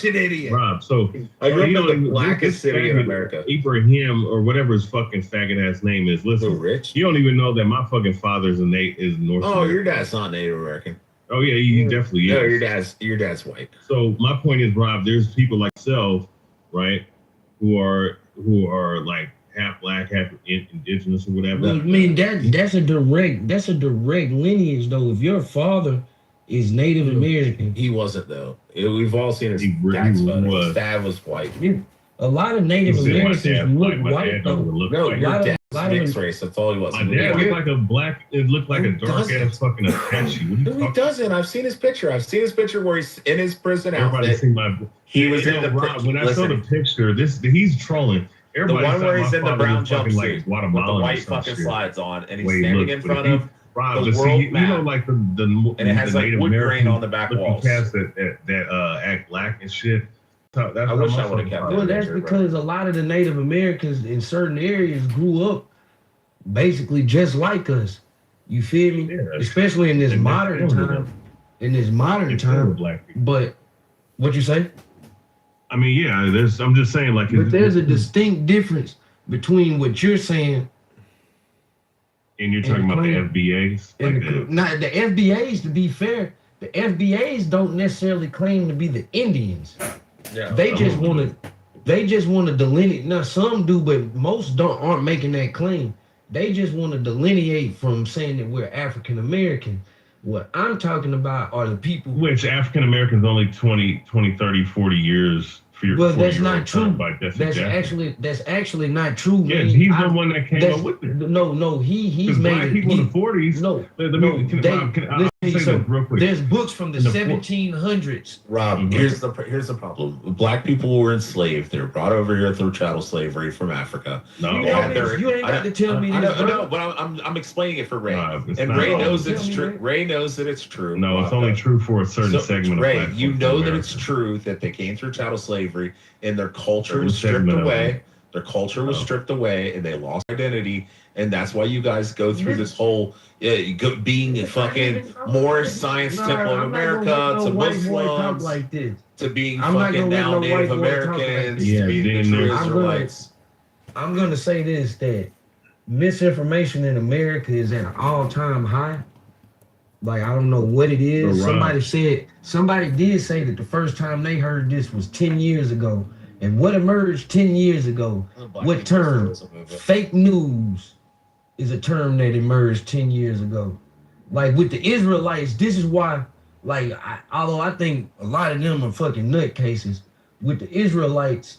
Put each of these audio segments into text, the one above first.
an idiot. Rob, so I grew up in the blackest city in America. Ibrahim or whatever his fucking faggot ass name is. Listen, Rich. You don't even know that my fucking father's is North. Oh, your dad's not Native American. Oh yeah, he definitely is. No, your dad's white. So my point is, Rob, there's people like yourself, right, who are like half black, half indigenous or whatever. Well, I mean that's a direct lineage though. If your father is Native American, he wasn't though. We've all seen his dad was white. A lot of Native Americans look white though. No, your dad's mixed race. That's all he was. My dad looked like a black. It looked like a dark ass fucking Apache. No, he doesn't. I've seen his picture. I've seen his picture where he's in his prison outfit. He was in the when I saw the picture. He's trolling. Everybody the one where he's in the brown jumpsuit like with the white fucking slides on, and he's standing in front of the world map. You know, like the and it has like wood grain on the back walls. Cats that act black and shit. That's I wish I would have kept that. Well, that's because a lot of the Native Americans in certain areas grew up basically just like us. You feel me? Yeah, especially in this modern time. In this modern time. Black people. But what you say? I mean, yeah, I'm just saying, like, but there's a distinct difference between what you're saying. And you're talking about the FBAs? Not the FBAs, to be fair, the FBAs don't necessarily claim to be the Indians. Yeah, they just want to delineate. Now some do, but most aren't making that claim. They just want to delineate from saying that we're African American. What I'm talking about are the people. Which African Americans only 20, 30, 40 years for your. Well, that's not true. That's actually not true. Yeah, he's the one that came up with it. No, he's made black people in the 40s. There's books from the 1700s. Rob, here's the problem. Black people were enslaved. They were brought over here through chattel slavery from Africa. No, you ain't got to tell me this. No, but I'm explaining it for Ray, and Ray knows it's true. Ray knows that it's true. No, it's only true for a certain segment. Ray, you know that it's true that they came through chattel slavery, and their culture was stripped away. Their culture was stripped away, and they lost identity, and that's why you guys go through this whole being a fucking more Science Temple of America to Muslims like this. To being fucking now Native Americans to being the true Israelites. I'm gonna say this, that misinformation in America is at an all-time high. Like, I don't know what it is. Somebody did say that the first time they heard this was 10 years ago. And what emerged 10 years ago? What term? Fake news is a term that emerged 10 years ago. Like with the Israelites, this is why, like, although I think a lot of them are fucking nutcases, with the Israelites,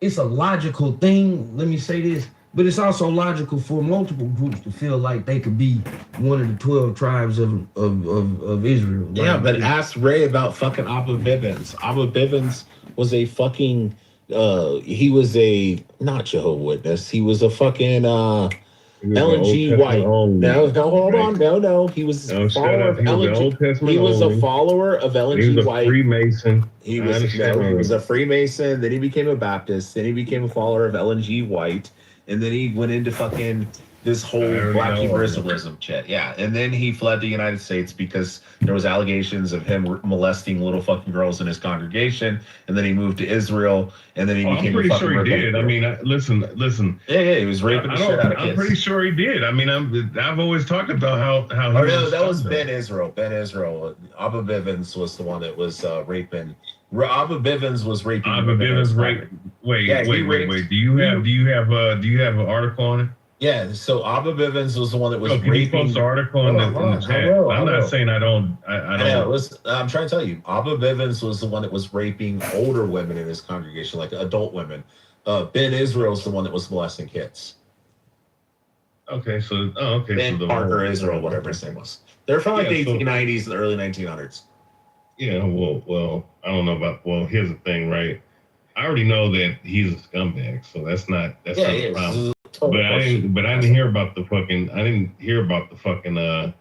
it's a logical thing, let me say this, but it's also logical for multiple groups to feel like they could be one of the 12 tribes of Israel. Yeah, like, but ask Ray about fucking Abba Bivens. Abba Bivens was a fucking he was a not Jehovah's Witness. He was a fucking LNG white. No, hold on. No. He was a follower of LNG. He was a follower of LNG white. Freemason. He was a Freemason. Then he became a Baptist. Then he became a follower of LNG white. And then he went into fucking this whole Black Hebrewism shit. Yeah. And then he fled the United States because there was allegations of him molesting little fucking girls in his congregation. And then he moved to Israel. And then he became a fucking... I'm pretty sure he did. I mean, listen. Yeah, he was raping the shit out of kids. I'm pretty sure he did. I mean, I've always talked about how oh, no, that was Ben Israel. Ben Israel. Abba Bivens was the one that was raping... Abba Bivens was raping. Abba Bivens raped. Wait. Do you have an article on it? Yeah. So Abba Bivens was the one that was raping. Can you post the article in the chat? I'm not saying I don't. I don't. I'm trying to tell you, Abba Bivens was the one that was raping older women in his congregation, like adult women. Ben Israel's the one that was molesting kids. Okay. Ben Parker Israel, whatever his name was. They're from like the 1890s and the early 1900s. Yeah, well, I don't know about. Well, here's the thing, right? I already know that he's a scumbag, so that's not the problem. But I didn't hear about the fucking. The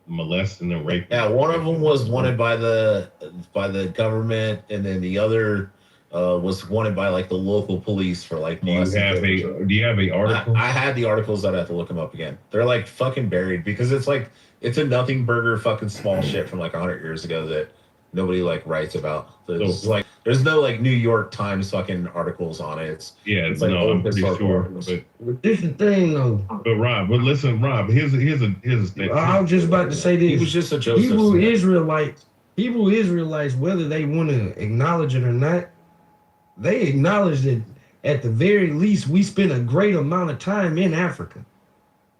molesting and rape. Yeah, one of them was wanted by the government, and then the other was wanted by like the local police for like. Do you have a article? I had the articles. I'd have to look them up again. They're like fucking buried because it's a nothing burger fucking small shit from like 100 years ago that nobody like writes about. There's no like New York Times fucking articles on it. It's like I'm pretty sure. But this is the thing though. But Rob, here's a thing. I was just about to say this. He was just a Joseph Smith. Hebrew Israelites, whether they want to acknowledge it or not, they acknowledge that at the very least we spent a great amount of time in Africa.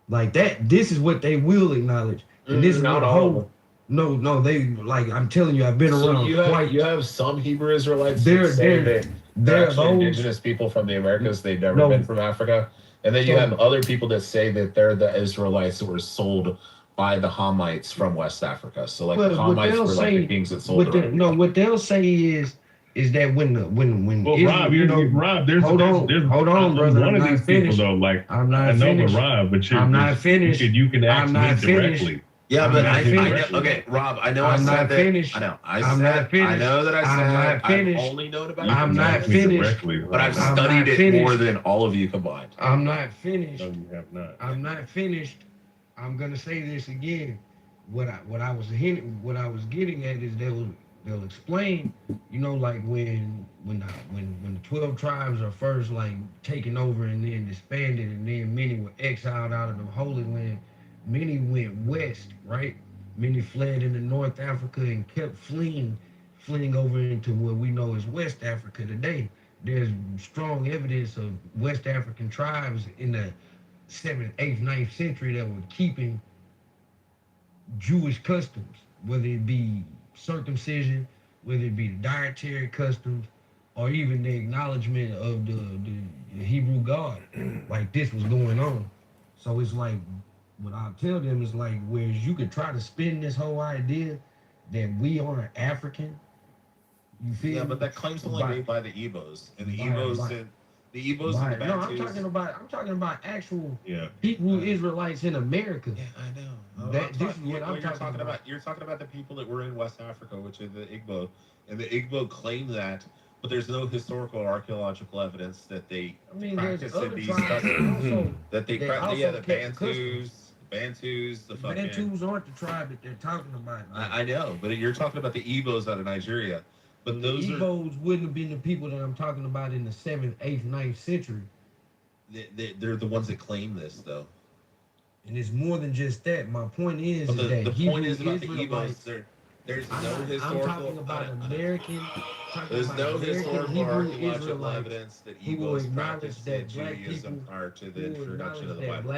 Like that, this is what they will acknowledge. And this is not what all. No, they like I'm telling you, I've been around. You have some Hebrew Israelites that say that they're actually indigenous people from the Americas. They've never been from Africa. And then you have other people that say that they're the Israelites that were sold by the Hamites from West Africa. So like the Hamites were like the kings that sold them. No, what they'll say is that when well, Israel, Rob, hold on, brother. One of these people though, like I'm not finished. But Rob, but I'm not finished. You can ask me directly. Yeah, but I know, okay, Rob, I know I'm not that. Finished. I know. I'm not finished. I know that I said I'm not finished. I've only known about I'm not finished. But I've studied it more than all of you combined. I'm not finished. No, you have not. I'm not finished. I'm gonna say this again. What I was getting at is they'll explain, you know, like when the 12 tribes are first like taken over and then disbanded, and then many were exiled out of the Holy Land. Many went west, right? Many fled into North Africa and kept fleeing over into what we know as West Africa today. There's strong evidence of West African tribes in the 7th, 8th, 9th century that were keeping Jewish customs, whether it be circumcision, whether it be the dietary customs, or even the acknowledgement of the Hebrew God. Like this was going on. So it's like, what I'll tell them is like, whereas you could try to spin this whole idea that we are African, you feel? Yeah, but that claim's only made by the Igbos, and the Igbos and the Bantus. No, I'm talking about actual Hebrew Israelites in America. Yeah, I know. This is what I'm talking about. You're talking about the people that were in West Africa, which are the Igbo, and the Igbo claim that, but there's no historical or archaeological evidence that they practice in these customs. That they practice, the Bantus, the fucking... Bantus aren't the tribe that they're talking about. I know, but you're talking about the Igbos out of Nigeria. But those Igbos wouldn't have been the people that I'm talking about in the 7th, 8th, 9th century. They're the ones that claim this, though. And it's more than just that. My point is the Hebrew point is about the Israelites, Igbos. There's no historical... I'm talking about American... There's no historical or archaeological evidence that who will Igbos acknowledge practiced that black people Judaism prior to the introduction of the Bible.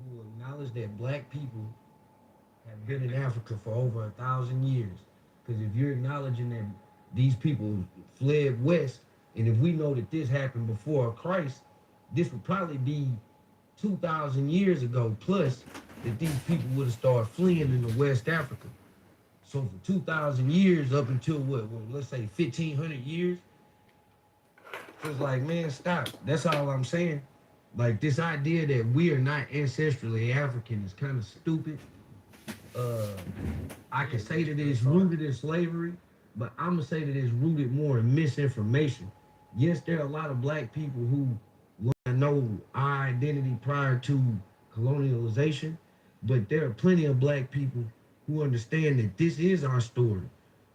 Who will acknowledge that black people have been in Africa for over 1,000 years. Because if you're acknowledging that these people fled west, and if we know that this happened before Christ, this would probably be 2,000 years ago plus that these people would have started fleeing into West Africa. So for 2,000 years up until let's say 1,500 years, it's like, man, stop. That's all I'm saying. Like this idea that we are not ancestrally African is kind of stupid. I can say that it's rooted in slavery, but I'm gonna say that it's rooted more in misinformation. Yes, there are a lot of black people who know our identity prior to colonialization, but there are plenty of black people who understand that this is our story.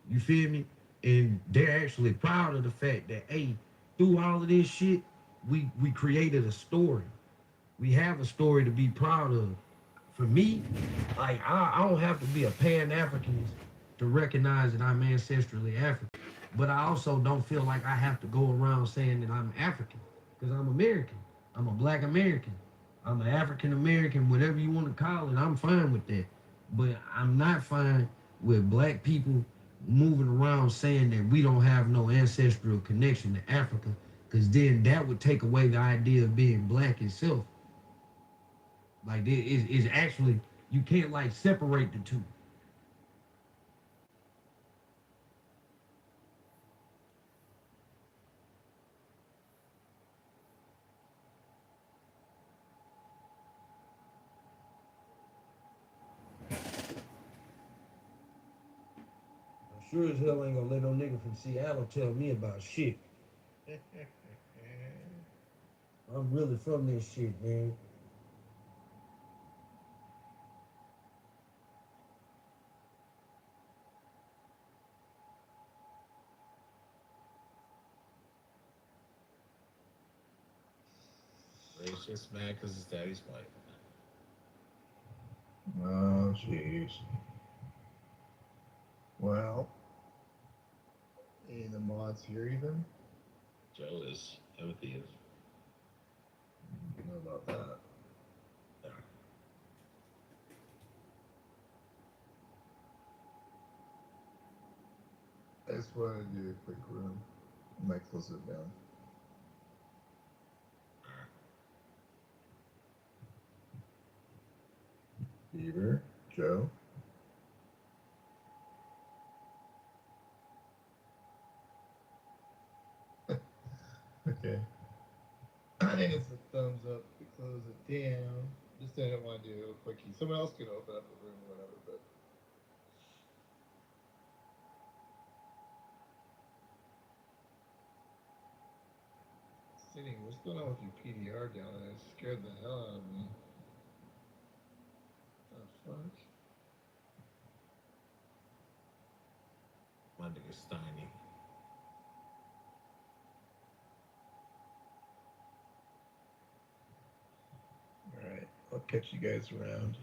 You feel me? And they're actually proud of the fact that, hey, through all of this shit, we created a story. We have a story to be proud of. For me, like I don't have to be a Pan-Africanist to recognize that I'm ancestrally African. But I also don't feel like I have to go around saying that I'm African, because I'm American. I'm a black American. I'm an African American, whatever you want to call it. I'm fine with that. But I'm not fine with black people moving around saying that we don't have no ancestral connection to Africa, because then that would take away the idea of being black itself. Like it's actually, you can't like separate the two. I'm sure as hell ain't gonna let no nigga from Seattle tell me about shit. I'm really from this shit, man. He's just mad because his daddy's white. Oh, jeez. Well, any of the mods here even? Joe is. Timothy is. I don't know about that. Yeah. I just wanted to do a quick room. I might close it down. Beaver, Joe. Okay. I think it's a thumbs up to close it down. Just didn't want to do a quickie. Someone else can open up the room or whatever, but. Sitting, what's going on with your PDR down there? It scared the hell out of me. The fuck? My nigga's tiny. Alright, I'll catch you guys around.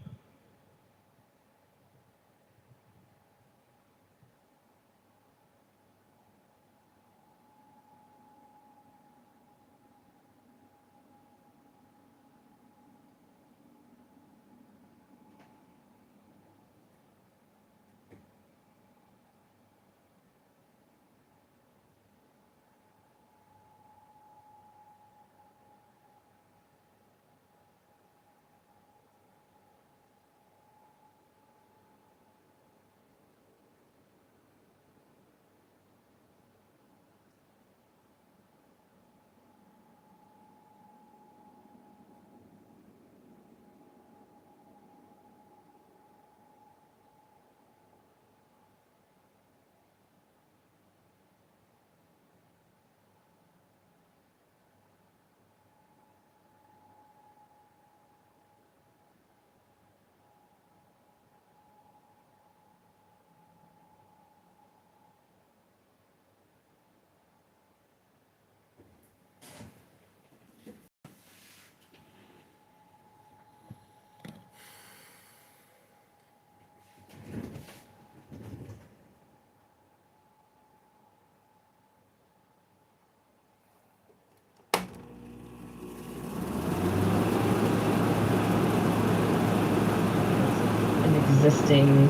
Existing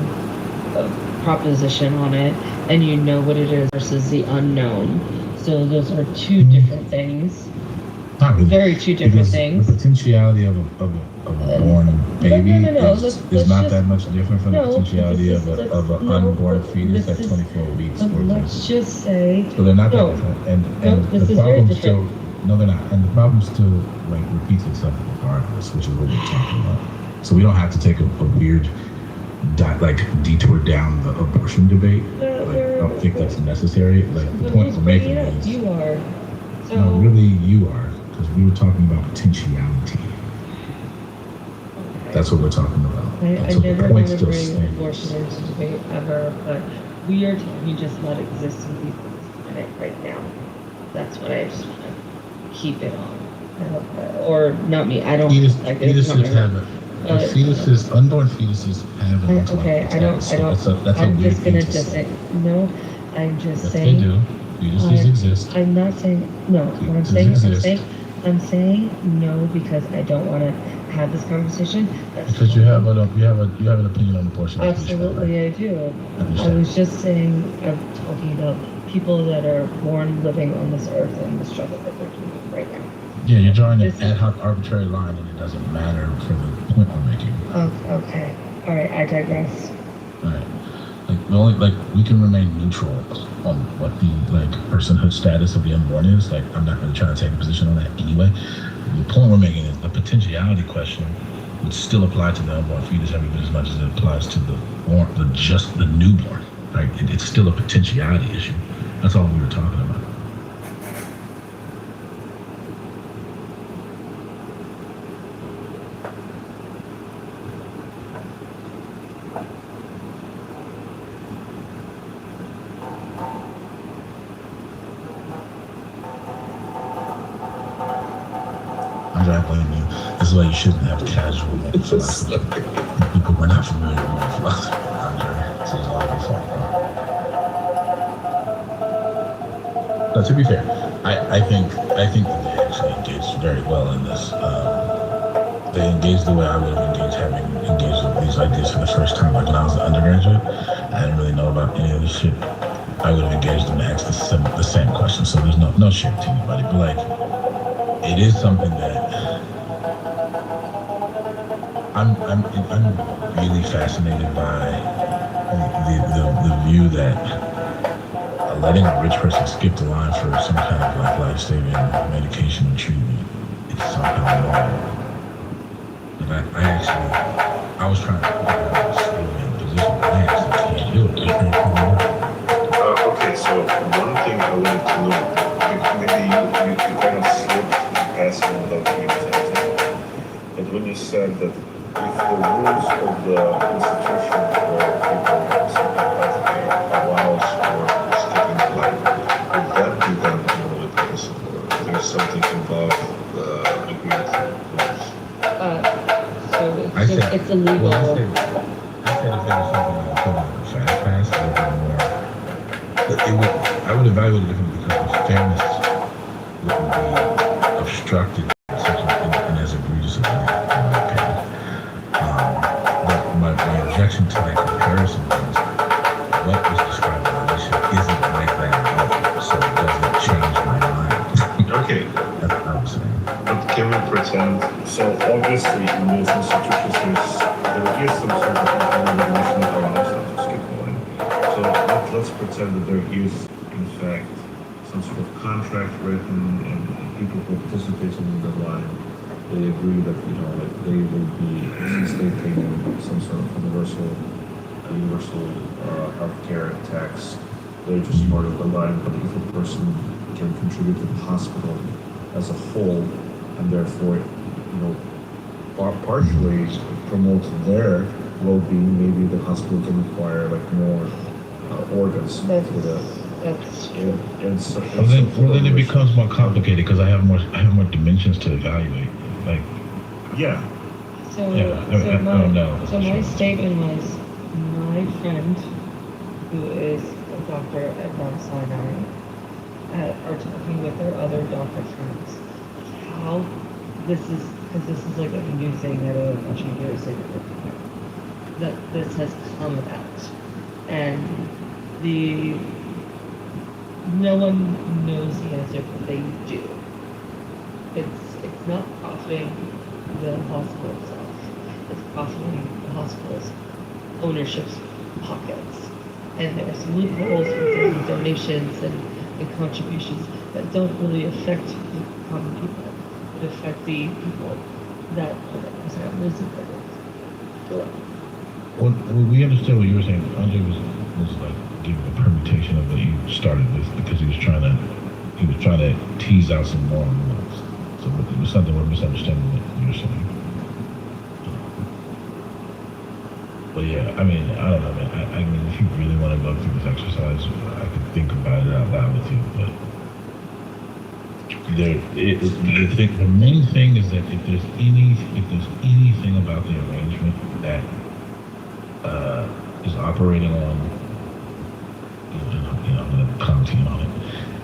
proposition on it, and you know what it is versus the unknown. So those are two different things. Not really. Very two different things. The potentiality of a born baby is not that much different from the potentiality of an unborn fetus at 24 weeks. Let's just say. So they're not that different. And the problem still, no, they're not. And the problem still repeats itself regardless, which is what we're talking about. So we don't have to take a weird detour down the abortion debate. I don't think that's necessary. The point we're making is you are. So no, really, you are, because we were talking about potentiality. That's what we're talking about. I never want to bring abortion into debate ever, but we are talking just about existing people on this planet right now. That's what I just want to keep it on. Or not me. I don't. Fetuses have it. Unborn fetuses have an intellect. Okay, I don't. That's I'm a just weird gonna thing just say. say no. I'm just Yes, saying. they do. Fetuses exist. I'm not saying no. What I'm saying no because I don't want to have this conversation. Because you have an opinion on abortion. Absolutely, I do. I was just saying, I'm talking about people that are born living on this earth and the struggle that they're doing right now. Yeah, you're drawing an ad hoc arbitrary line, and it doesn't matter for the point we're making. Okay. All right. I digress. All right. We can remain neutral on what the personhood status of the unborn is. I'm not going to try to take a position on that anyway. The point we're making is the potentiality question would still apply to the unborn fetus every bit as much as it applies to the newborn. Right? It's still a potentiality issue. That's all we were talking about. I exactly. I mean, this is why you shouldn't have casual philosophy. People who are not familiar with philosophy. So it's all your fault. No, to be fair, I think that they actually engaged very well in this. They engaged the way I would have engaged, having engaged with these ideas for the first time. Like when I was an undergraduate, I didn't really know about any of this shit. I would have engaged them and asked the same question. So there's no shit to anybody, but like, it is something that I'm really fascinated by the view that letting a rich person skip the line for some kind of like life-saving medication or treatment is somehow wrong. And I was trying to put myself in a position, but I actually can't do it. Okay, so one thing I wanted to know, maybe you kind of slipped past it without being attentive, but when you said that if the rules of the institution where people sympathize allows for skipping the line, would that be done in the policy, or there's something above the agreement rules? So it's illegal. Well, I said if there was something like a fast pass, it would be more. But I would evaluate it differently because the fairness wouldn't be obstructed in such an as egregious a way, in my opinion. But my objection to that comparison is what was described in the issue isn't like that at all, so it doesn't change my mind. Okay. That's what I was saying. But can we pretend, so obviously in those institutions there is some sort of regulation that allows them to skip the line. So let's pretend that there is in fact some sort of contract written and people who participate in the line, they agree that, you know, like they will be, since they pay some sort of universal healthcare tax, they're just part of the line, but if a person can contribute to the hospital as a whole, and therefore, you know, partially promote their well-being, maybe the hospital can acquire like more organs for the. That's true. Well, then it becomes more complicated because I have more dimensions to evaluate. Like, yeah. So, yeah, I don't know. So my statement was, my friend, who is a doctor at Mount Sinai, are talking with their other doctor friends. How this is, because this is like a new thing that a bunch of years ago that this has come about, and no one knows the answer, but they do. It's not profiting the hospital itself. It's profiting the hospital's ownership's pockets. And there are some loopholes within donations and contributions that don't really affect the common people, but affect the people that are losing their Well, we understood what you were saying. Andre was like giving a permutation of what you started with because he was trying to tease out some more nuance. So it was something we're misunderstanding what you were saying. But yeah, I mean, I don't know, man. I mean, if you really want to go through this exercise, I could think about it out loud with you. But the main thing is that if there's anything about the arrangement that is operating on, I'm going to comment on it,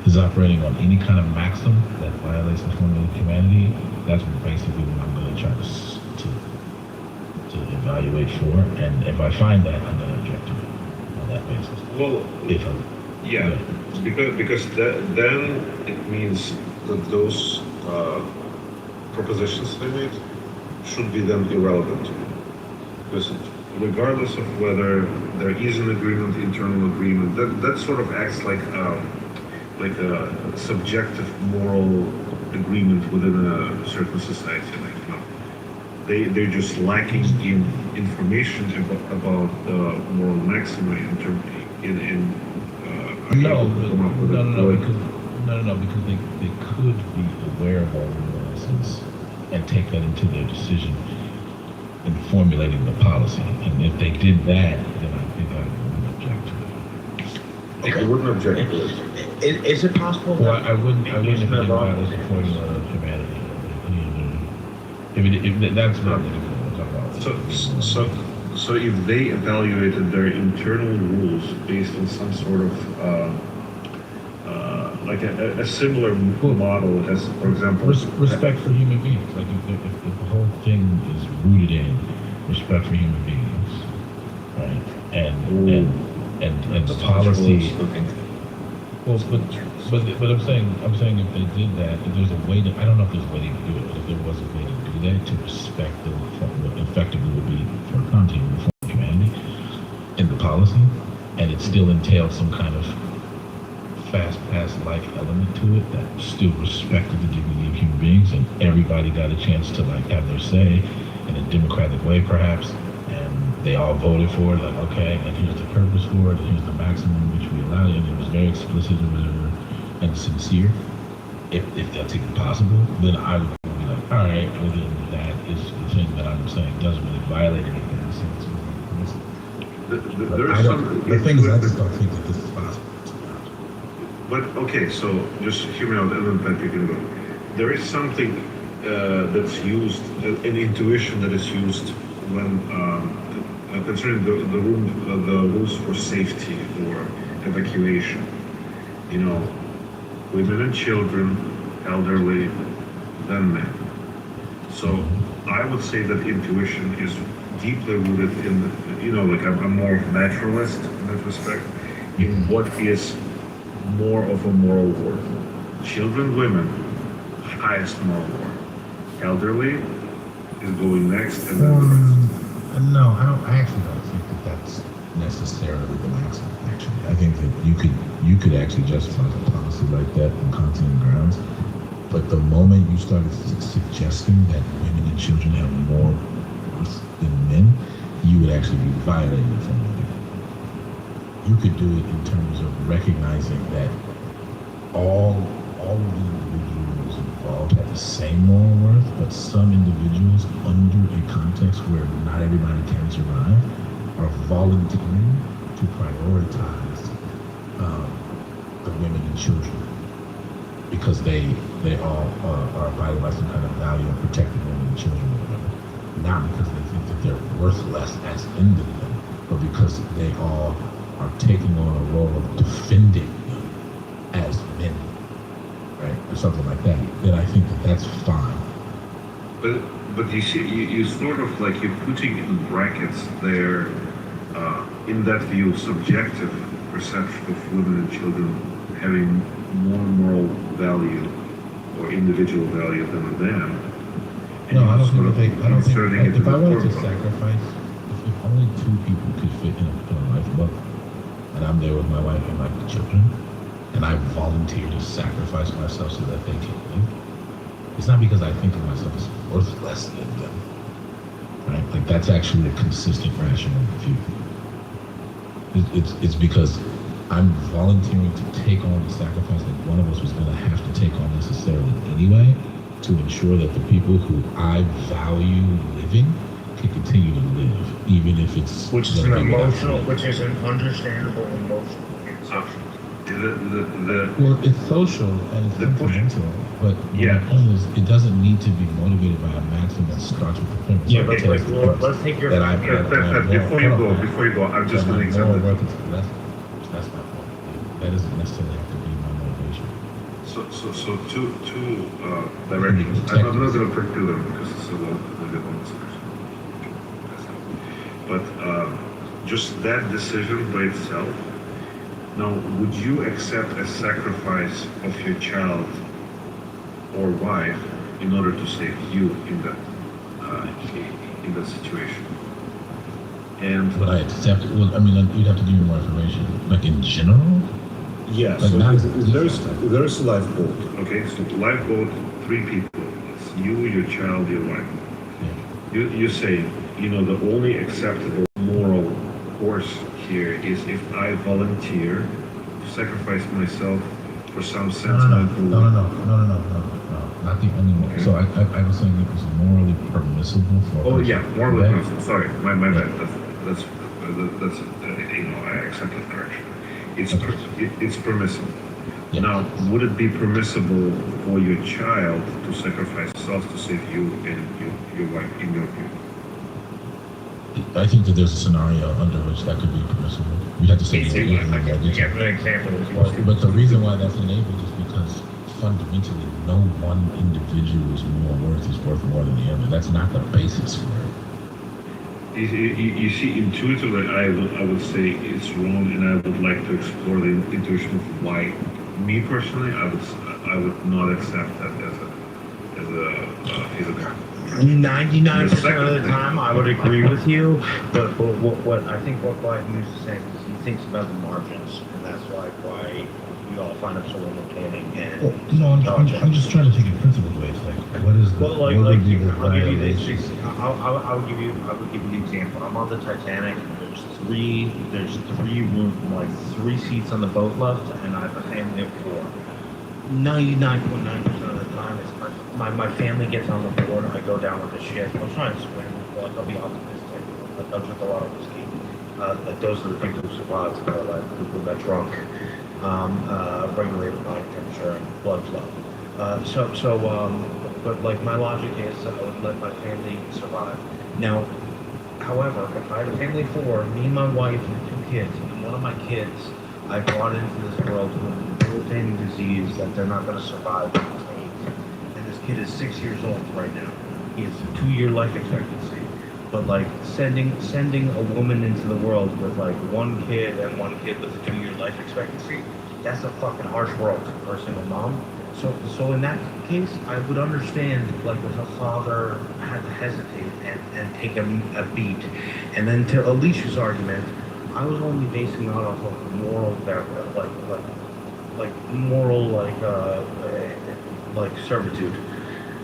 is operating on any kind of maxim that violates the fundamental of humanity, that's basically what I'm going to try to evaluate for. And if I find that, I'm going to object to it on that basis. Well, because then it means that those propositions they made should be then irrelevant. Because regardless of whether there is an agreement, internal agreement, that sort of acts like a subjective moral agreement within a certain society. Like, you know, they're just lacking in information about the moral maxima because they could be aware of all the nuances and take that into their decision in formulating the policy. And if they did that, then I think I wouldn't object to it. Okay. You wouldn't object to it. Is it possible? Well, I wouldn't if it violates the formula of humanity. that's what I'm talking about. So if they evaluated their internal rules based on some sort of like a similar model as, for example, respect for human beings. Like if the whole thing is rooted in respect for human beings, right? And the policy. Well, but I'm saying if they did that, if there's a way to, I don't know if there's a way to do it, but if there was a way to do that, to respect what effectively would be for content for humanity in the policy, and it still entails some kind of fast pass life element to it that still respected the dignity of human beings, and everybody got a chance to like have their say in a democratic way, perhaps, and they all voted for it. Like, okay, and here's the purpose for it, and here's the maximum which we allow it, and it was very explicit or whatever and sincere. If that's even possible, then I would be like, all right, well then that is the thing that I'm saying doesn't really violate anything. The thing is, I just don't think that this is possible. But okay, so just hear me out, and then you can go. There is something that's used, an intuition that is used when concerning the rules for safety or evacuation. You know, women and children, elderly, then men. So I would say that intuition is deeply rooted in, you know, like I'm more naturalist in that respect, in what is more of a moral worth. Children, women, highest moral worth. Elderly is going next, and then no, I actually don't think that that's necessarily the maximum. Actually, I think that you could actually justify a policy like that on continent grounds, but the moment you started suggesting that women and children have more worth than men, you would actually be violating it from the beginning. You could do it in terms of recognizing that all of the individuals involved have the same moral worth, but some individuals under a context where not everybody can survive are volunteering to prioritize the women and children because they all are abiding by some kind of value of protecting women and children or whatever. Not because they think that they're worthless as individuals, but because they all are taking on a role of defending them as men, right, or something like that, then I think that that's fine. But you see, you sort of like you're putting in brackets there, in that view, subjective perception of women and children having more moral value or individual value than a man. No, I don't think if I wanted to sacrifice, if only two people could fit in a lifeboat, and I'm there with my wife and my children, and I volunteer to sacrifice myself so that they can live, it's not because I think of myself as worth less than them, right? Like that's actually a consistent rational view. It's because I'm volunteering to take on the sacrifice that one of us was going to have to take on necessarily anyway, to ensure that the people who I value living can continue to live, even if it's which is an understandable emotional reaction. Well, it's social and it's implemental, but the point is, it doesn't need to be motivated by a maximum that starts with the premise. Yeah, but let's take your. Before you go, I'm just going to example. That's my point. That doesn't necessarily have to be my motivation. So two directions. I'm not going to pursue them because it's a little bit on discussion. But just that decision by itself. Now, would you accept a sacrifice of your child or wife in order to save you in that situation? And would I accept it? Well, I mean, you'd have to give me more information. Like in general? Yeah. Like so there's a lifeboat. Okay, so lifeboat, 3 people. It's you, your child, your wife. Yeah. You say, the only acceptable moral course here is if I volunteer to sacrifice myself for some sentimental. No, not the only one. Okay. So I was saying it was morally permissible for. Oh yeah, morally permissible. Sorry, my bad. That's I accept that correction. It's permissible. Yeah. Now, would it be permissible for your child to sacrifice self to save you and your wife, in your view? I think that there's a scenario under which that could be permissible. We have to say Me too. I can give an example as well. But the reason why that's enabled is because fundamentally, no one individual's worth is worth more than the other. That's not the basis for it. You see, intuitively, I would say it's wrong, and I would like to explore the intuition of why. Me personally, I would not accept that as a physical. 99% of the time, I would agree with you, but what I think what Biden is saying is he thinks about the margins, and that's why we all find it so entertaining. And Well, no, I'm just trying to take it principled way. It's like, what is the, well, like what would be the I'll give you violation? this. I would give you the example. I'm on the Titanic. There's three seats on the boat left, and I have a family of 4. 99.9% of the time, it's my family gets on the board. I go down with the ship. I'm trying to swim. Like I'll be optimistic. Like I'll drink a lot of whiskey. Like those are the people who survive. Like people who got drunk, regulated body temperature and blood flow. But like my logic is I would let my family survive. Now, however, if I had a family of 4, me and my wife and 2 kids, and one of my kids I brought into this world with a debilitating disease that they're not going to survive. And this kid is 6 years old right now. He has a 2-year life expectancy. But like sending a woman into the world with like 1 kid and 1 kid with a 2-year life expectancy, that's a fucking harsh world for a single mom. So in that case, I would understand like if a father had to hesitate and take a beat. And then to Alicia's argument, I was only basing that off of moral, like servitude.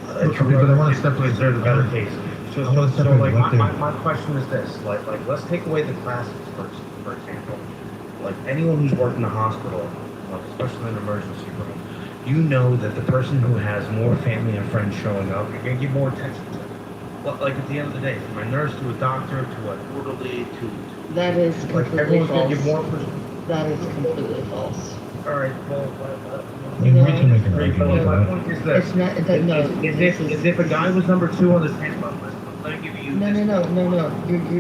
Okay, but I want to step away. Is there the better case? So like my question is this: like let's take away the classics for example. Like anyone who's worked in a hospital, especially in an emergency room, you know that the person who has more family and friends showing up, you're gonna give more attention to. Well, like at the end of the day, from a nurse to a doctor to a orderly to That is like completely everyone's gonna false. give more. That is completely false. All right, well, I mean, we can make an my argument point is this: It's not, that, no, is if a guy was number 2 on the transplant list, let me give you. No. You're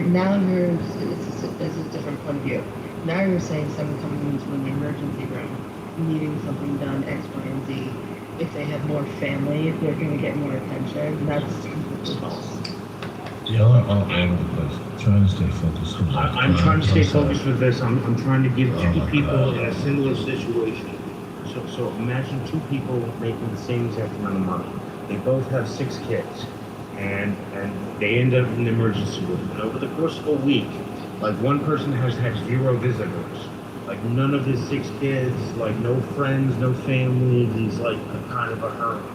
now it's a different point of view. Now you're saying someone coming into an emergency room, needing something done, X, Y, and Z. If they have more family, they're going to get more attention. That's completely false. Y'all are all over the place. Trying to stay focused. I'm trying to stay focused with this. I'm trying to give 2 people in a similar situation. So imagine 2 people making the same exact amount of money. They both have 6 kids, and they end up in the emergency room. And over the course of a week, like one person has had 0 visitors, like none of his 6 kids, like no friends, no family. He's like a kind of a hermit.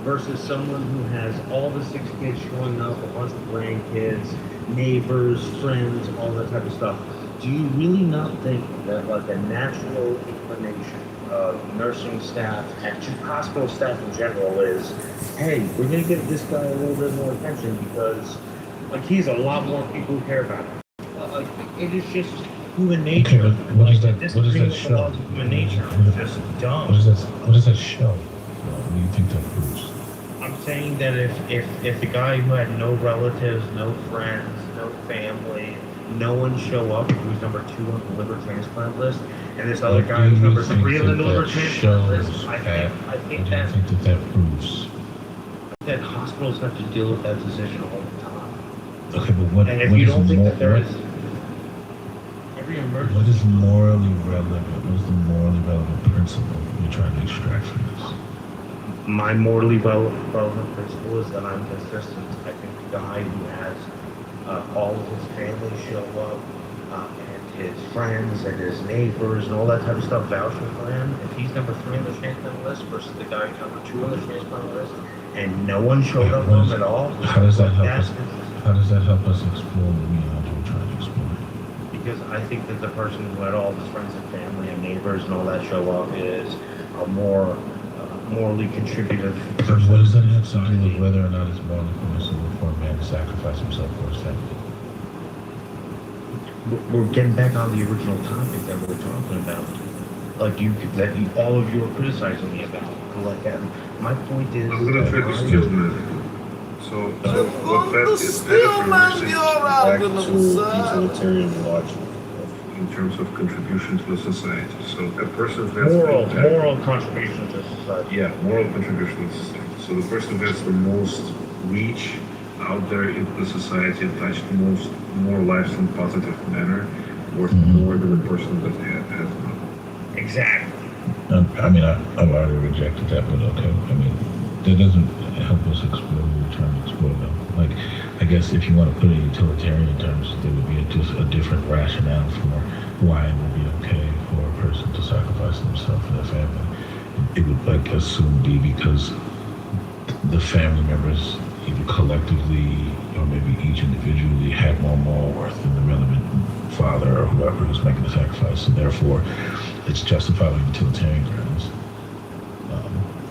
Versus someone who has all the 6 kids showing up, a bunch of grandkids, neighbors, friends, all that type of stuff. Do you really not think that like a natural inclination of nursing staff and just hospital staff in general is, hey, we're gonna give this guy a little bit more attention because like he's a lot more people who care about him. Like it is just human nature. Okay, but what does that show? Human nature is just dumb. What does that show? What do you think that proves? I'm saying that if the guy who had no relatives, no friends, no family, no one show up, who's number 2 on the liver transplant list, and this other guy who's number 3 on the liver transplant list, I think that proves that hospitals have to deal with that decision all the time. Okay, but what? And if what you is don't think more, that there what, is every emergency. what is morally relevant? What is the morally relevant principle you're trying to extract from this? My morally relevant principle is that I'm consistent. I think the guy who has all of his family show up and his friends and his neighbors and all that type of stuff vouching for him, if he's number 3 on the transplant list versus the guy who's number 2 on the transplant list and no one showed up for him at all, how does that help us? How does that help us explore what we're trying to explore? because I think that the person who had all his friends and family and neighbors and all that show up is a more morally contributive person. What does that have to do with whether or not it's morally permissible for a man to sacrifice himself for his family? We're getting back on the original topic that we were talking about. all of you are criticizing me about. Like that. My point is. I'm gonna try to steal that. So what that is that a message back to utilitarian logic in terms of contribution to the society. So a person that's moral contribution to society. Yeah, moral contribution to society. So the person who has the most reach out there in the society and touched more lives in a positive manner worth more than the person that has none. Exactly. I've already rejected that, but okay. That doesn't help us explore what we're trying to explore, though. Like, I guess if you want to put it in utilitarian terms, there would be just a different rationale for why it would be okay for a person to sacrifice themselves for their family. It would, assume be because the family members, either collectively or maybe each individually, had more moral worth than the relevant father or whoever who's making the sacrifice. So therefore, it's justified on utilitarian grounds.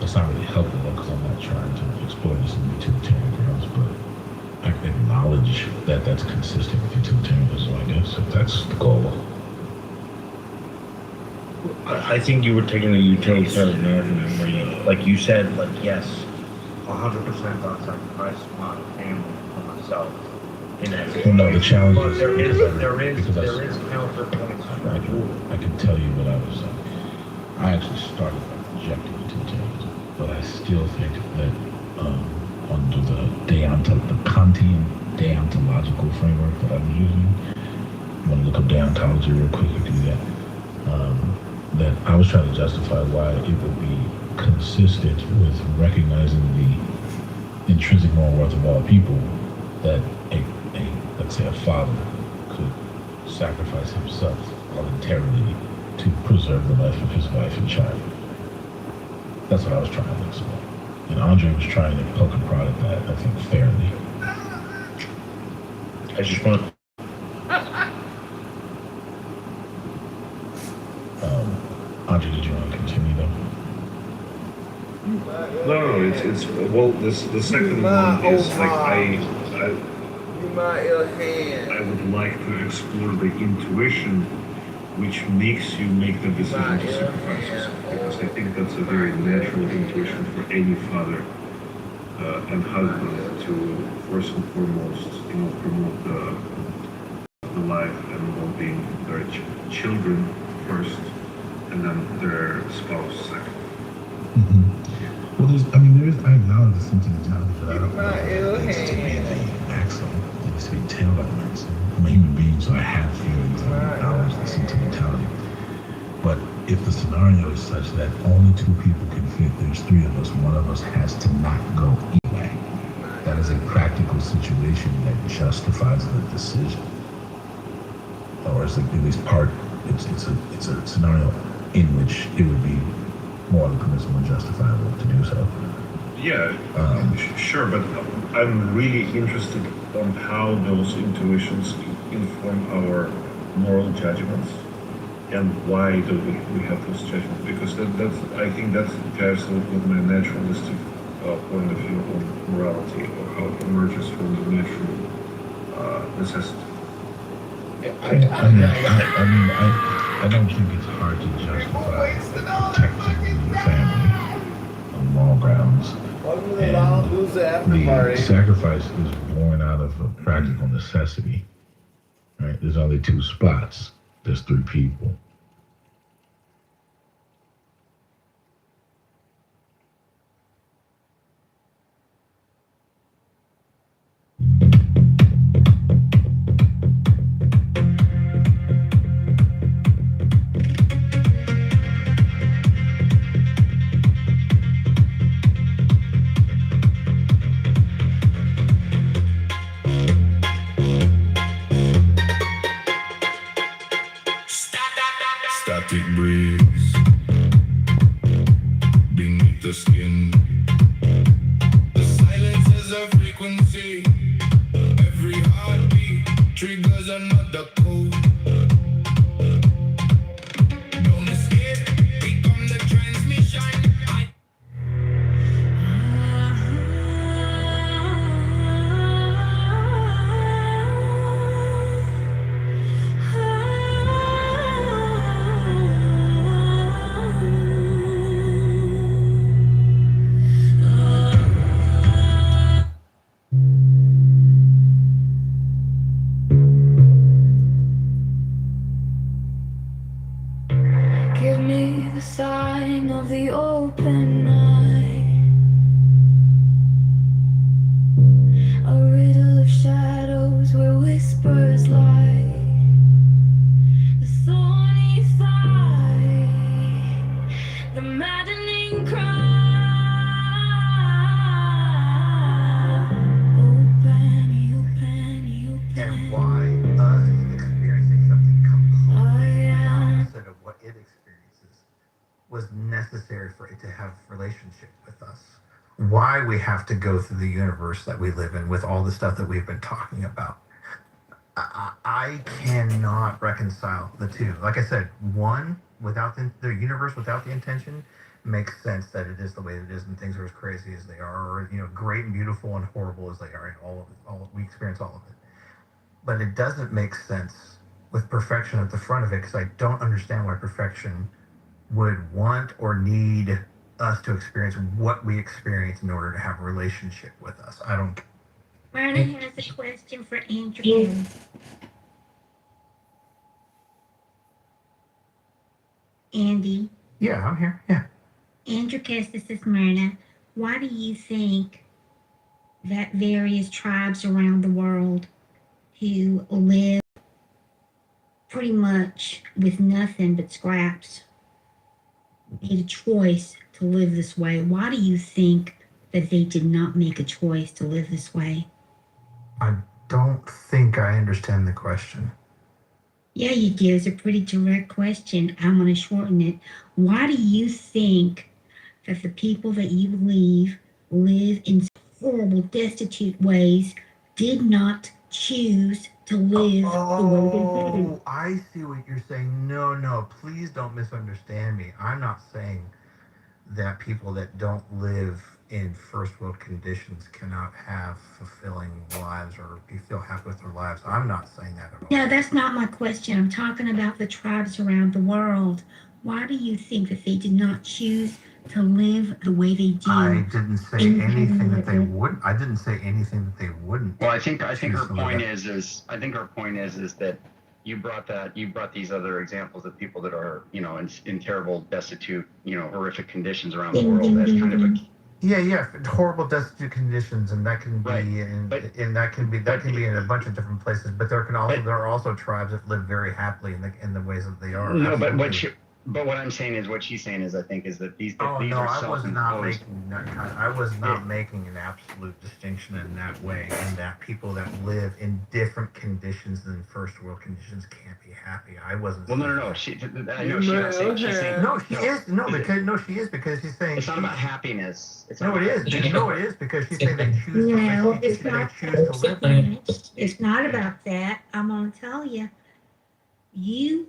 It's not really helpful because I'm not trying to explore this in utilitarian grounds, but I can acknowledge that that's consistent with utilitarianism, I guess, if that's the goal. I think you were taking a utilitarian argument where you, like you said, yes, 100% God sacrifice my family for myself. In that case. Well, no, the challenge But is there is counterpoints. counterpoints. I can tell you what I was saying. I actually started by rejecting utilitarianism, but I still think that under the Kantian deontological framework that I'm using, you want to look up deontology real quick, you can do that. That I was trying to justify why it would be consistent with recognizing the intrinsic moral worth of all people that let's say a father could sacrifice himself voluntarily to preserve the life of his wife and child. That's what I was trying to explain. And Andre was trying to poke and prod at that, I think, fairly. I just want to. Andre, did you want to continue though? No, it's well. The second one is like I would like to explore the intuition which makes you make the decision to sacrifice yourself, because I think that's a very natural intuition for any father and husband to first and foremost, promote the life and well-being of their children first, and then their spouse second. Well, I acknowledge the sentimentality, but I don't know if it's to be an maxim. It needs to be tailed like a maxim. I'm a human being, so I have feelings and I acknowledge the sentimentality. But if the scenario is such that only two people can fit, there's three of us, one of us has to not go anyway. That is a practical situation that justifies the decision. Or it's at least part, it's a scenario in which it would be more permissible and justifiable to do so. Yeah, sure, but I'm really interested on how those intuitions inform our moral judgments and why do we have those judgments, because I think that's jives with my naturalistic point of view on morality, or how it emerges from the natural necessity. I don't think it's hard to justify protecting your family on moral grounds. And the sacrifice is born out of a practical necessity. Right? There's only two spots. There's three people. Static breeze beneath the skin. The silence is a frequency. Every heartbeat triggers another code. Don't escape, become the transmission. the open eye, a riddle of shadows where whispers lie, the thorny thigh, the maddening cry. And why us experiencing something completely opposite of what it experiences was necessary for it to have relationship with us. Why we have to go through the universe that we live in with all the stuff that we've been talking about. I cannot reconcile the two. Like I said, one, without the universe, without the intention, makes sense that it is the way it is and things are as crazy as they are, or, great and beautiful and horrible as they are. We experience all of it. But it doesn't make sense with perfection at the front of it, because I don't understand why perfection would want or need us to experience what we experience in order to have a relationship with us. I don't. Myrna has a question for Andrew. Andy. Yeah, I'm here. Yeah. Andrew Cass, this is Myrna. Why do you think that various tribes around the world who live pretty much with nothing but scraps made a choice to live this way? Why do you think that they did not make a choice to live this way? I don't think I understand the question. Yeah, you do. It's a pretty direct question. I'm going to shorten it. Why do you think that the people that you believe live in horrible, destitute ways did not choose to live the way they did? I see what you're saying. No, please don't misunderstand me. I'm not saying that people that don't live in first world conditions cannot have fulfilling lives or feel happy with their lives. I'm not saying that at all. No, that's not my question. I'm talking about the tribes around the world. Why do you think that they did not choose to live the way they do? I didn't say anything that they wouldn't. I didn't say anything that they wouldn't. Well, I think her point is that you brought these other examples of people that are, in terrible, destitute, horrific conditions around the world. That's kind of a horrible destitute conditions, and that can be that can be in a bunch of different places. But there are also tribes that live very happily in the ways that they are. No, absolutely. But what I'm saying is, what she's saying is, I think, is that these are self-imposed. I was not making an absolute distinction in that way, in that people that live in different conditions than first world conditions can't be happy. I wasn't. Well, no. She's saying. No, she is. No, she is, because she's saying it's not about happiness. It is because she's saying they choose. No, it's not. It's not about that. I'm gonna tell you. You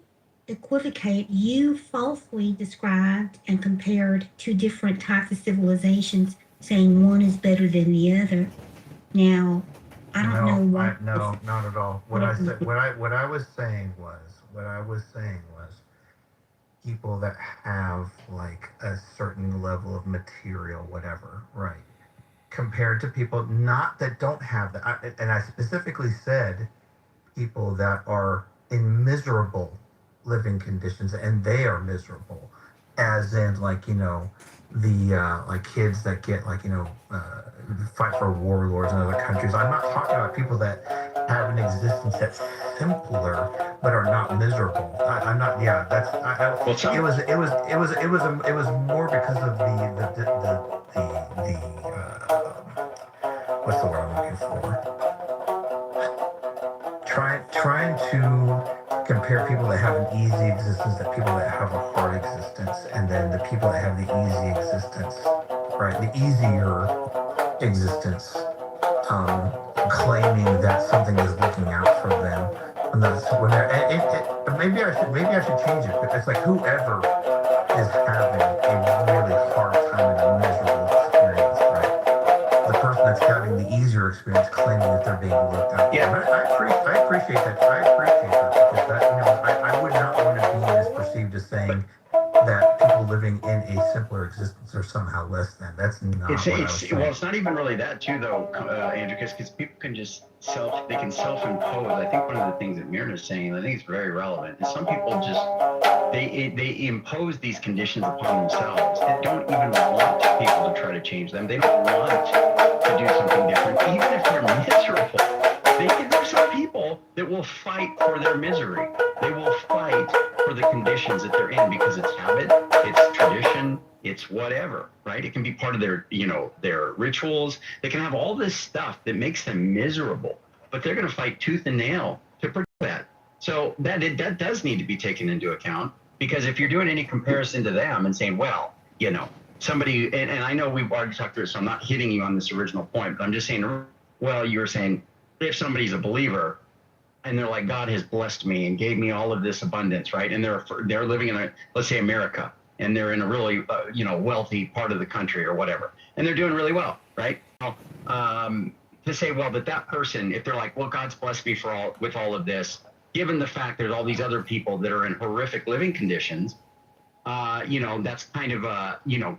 equivocate. You falsely described and compared two different types of civilizations, saying one is better than the other. Now, I don't know what. No, not at all. What I was saying was people that have like a certain level of material, whatever, right? Compared to people that don't have that. And I specifically said people that are in miserable living conditions, and they are miserable, as in the kids that get fight for warlords in other countries. I'm not talking about people that have an existence that's simpler but are not miserable. I'm not. Yeah, that's. It was more because of the what's the word I'm looking for? Trying to compare people that have an easy existence to people that have a hard existence, and then the people that have the easy existence, right, the easier existence, claiming that something is looking out for them. And that's when maybe I should change it. It's like whoever is having a really hard time and a miserable experience, right? The person that's having the easier experience claiming that they're being looked out for. Yeah. I appreciate that. Because I would not want to be misperceived as saying that people living in a simpler existence are somehow less than. That's not what I was saying. Well, it's not even really that too, though, Andrew, because people can just self-impose. I think one of the things that Myrna is saying, and I think it's very relevant, is some people just they impose these conditions upon themselves. They don't even want people to try to change them. They don't want to do something different, even if they're miserable. There's some people that will fight for their misery. They will fight for the conditions that they're in because it's habit, it's tradition, it's whatever, right? It can be part of their, their rituals. They can have all this stuff that makes them miserable, but they're going to fight tooth and nail to protect that. So that does need to be taken into account, because if you're doing any comparison to them and saying, well, somebody, and I know we've already talked through it, so I'm not hitting you on this original point, but I'm just saying, well, you were saying, if somebody's a believer and they're like, God has blessed me and gave me all of this abundance, right? And they're living in let's say America, and they're in a really, wealthy part of the country or whatever, and they're doing really well, right? To say, well, that person, if they're like, well, God's blessed me with all of this, given the fact there's all these other people that are in horrific living conditions, that's kind of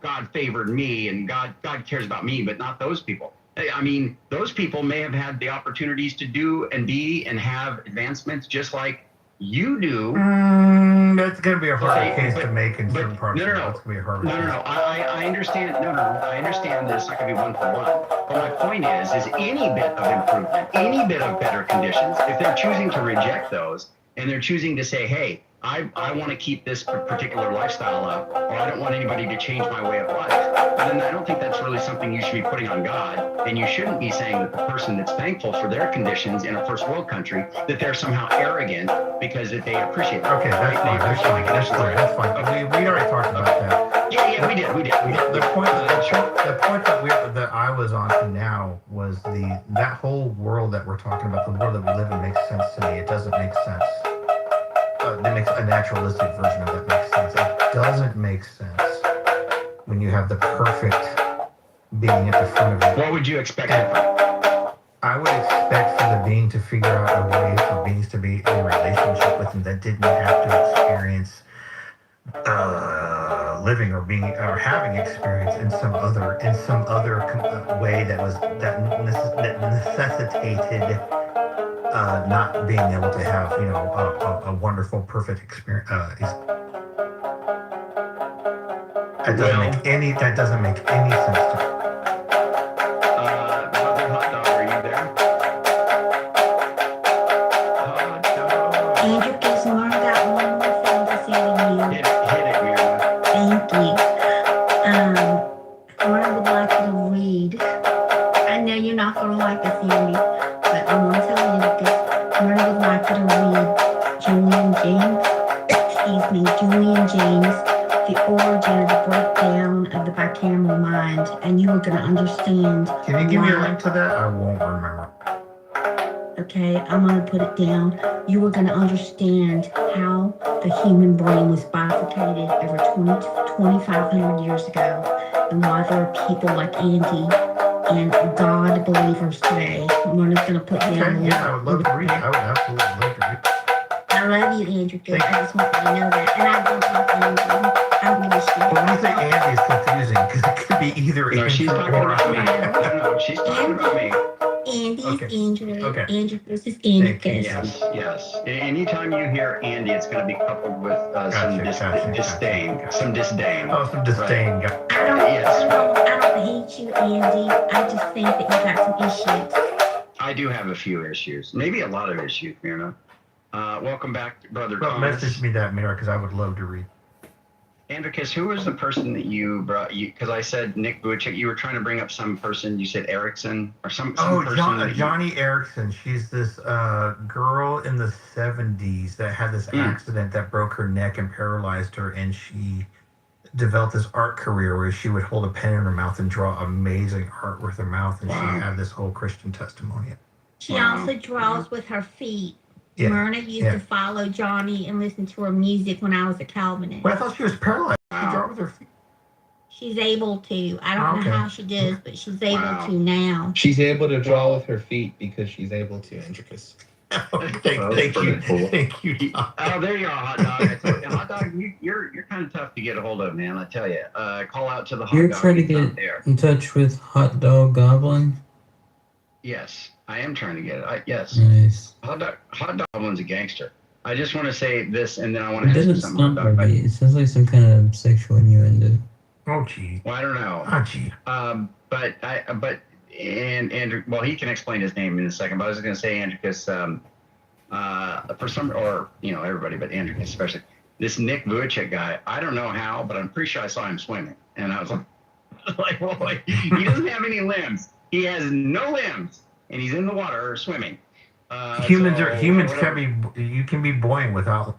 God favored me and God cares about me, but not those people. I mean, those people may have had the opportunities to do and be and have advancements just like you do. That's going to be a hard case to make in certain parts. No. That's going to be a hard case. No. I understand. No. I understand that it's not going to be 1-for-1. But my point is any bit of improvement, any bit of better conditions, if they're choosing to reject those and they're choosing to say, hey, I want to keep this particular lifestyle up, or I don't want anybody to change my way of life, then I don't think that's really something you should be putting on God. And you shouldn't be saying that the person that's thankful for their conditions in a first world country, that they're somehow arrogant because they appreciate it. Okay, that's fine. That's fine. We already talked about that. Yeah, we did. The point that I was on to now was that whole world that we're talking about, the world that we live in, makes sense to me. It doesn't make sense. That makes a naturalistic version of that makes sense. It doesn't make sense when you have the perfect being at the front of you. What would you expect? I would expect for the being to figure out a way for beings to be in a relationship with him that didn't have to experience living or having experience in some other way that necessitated not being able to have a wonderful, perfect experience. That doesn't make any sense to me. Brother Hot Dog, are you there? Hot Dog. Andrew gives Mark got one more thing to say to you. Hit it, Mira. Thank you. Mark would like you to read. I know you're not going to like this, Andy, but I want to tell you that Mark would like you to read Julian James, The Origin of the Breakdown of the Bicameral Mind, and you are going to understand. Can you give me a link to that? I won't remember. Okay, I'm going to put it down. You are going to understand how the human brain was bifurcated over 2,500 years ago, and why there are people like Andy and God believers today. Myrna's going to put down. Okay, yeah, I would love to read it. I would absolutely love to read it. I love you, Andrew. Good. I just want you to know that. And I don't like Andrew. I'm really sure. When you say Andy, it's confusing because it could be either No, she's talking about me. No, she's talking about me. Andy's Okay. Andrew. Okay. Andrew versus Andrew. Yes. Anytime you hear Andy, it's going to be coupled with some disdain. Some disdain. Oh, some disdain. Right. I don't hate you, Andy. I just think that you got some issues. I do have a few issues. Maybe a lot of issues, Myrna. Welcome back, Brother Well, Thomas. message me that, Mira, because I would love to read. Andricus, who was the person that you brought? Because I said Nick Vujicic. You were trying to bring up some person. You said Erickson or some person. Johnny Erickson. She's this girl in the 70s that had this accident that broke her neck and paralyzed her, and she developed this art career where she would hold a pen in her mouth and draw amazing art with her mouth, and she had this whole Christian testimony. She also draws with her feet. Yeah. Myrna used to follow Johnny and listen to her music when I was a Calvinist. Well, I thought she was paralyzed. She draw with her feet. She's able to. I don't know how she does, but she's able to now. She's able to draw with her feet because she's able to, Andricus. Thank you. Oh, there you are, hot dog. I told you, hot dog, you're kind of tough to get a hold of, man. I tell you. Call out to the hot You're dog. trying to He's not get there. in touch with Hot Dog Goblin? Yes, I am trying to get it. Yes. Nice. Hot Goblin's a gangster. I just want to say this, and then I want It to ask you doesn't something, sound Hot Dog. right. It sounds like some kind of sexual innuendo. Oh, gee. Well, I don't know. Oh, gee. But Andrew, well, he can explain his name in a second. But I was going to say Andrew, because for some, or everybody, but Andrew especially, this Nick Vujicic guy. I don't know how, but I'm pretty sure I saw him swimming, and I was like, well, he doesn't have any limbs. He has no limbs, and he's in the water swimming. Humans can be. You can be buoyant without.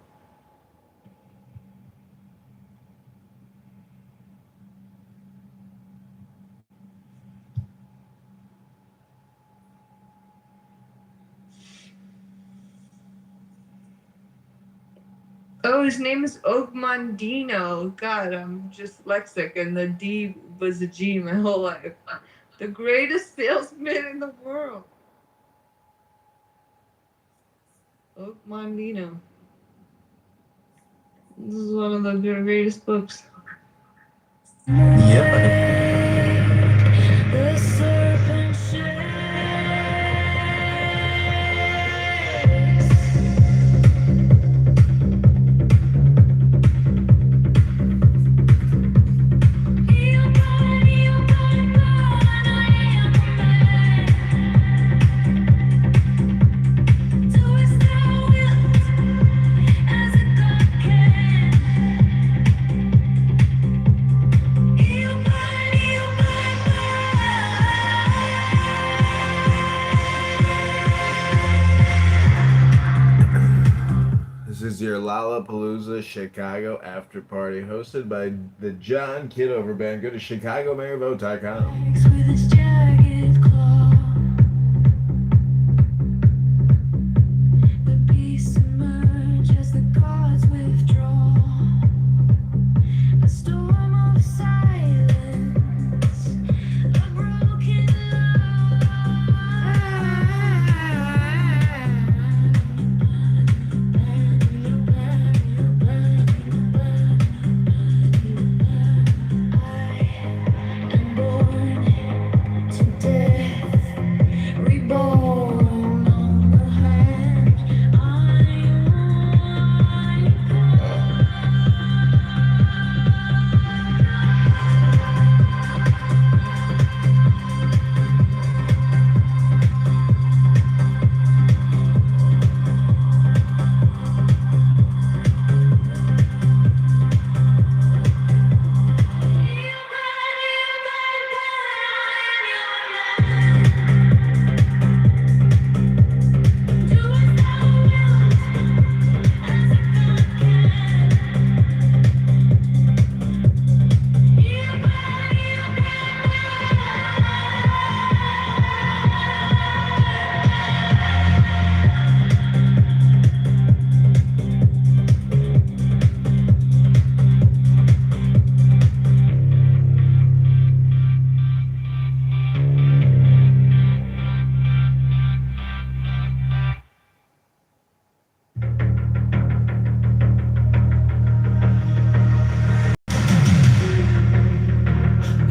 Oh, his name is Ogmandino. God, I'm just dyslexic, and the D was a G my whole life. The greatest salesman in the world. Ogmandino. This is one of the greatest books. Yep. The serpent shakes. This is your Lollapalooza Chicago after party hosted by the John Kitover Band. Go to ChicagoMayorVote.com. With his jagged claw, the beasts emerge as the gods withdraw. A storm of silence, a broken reborn on the hand.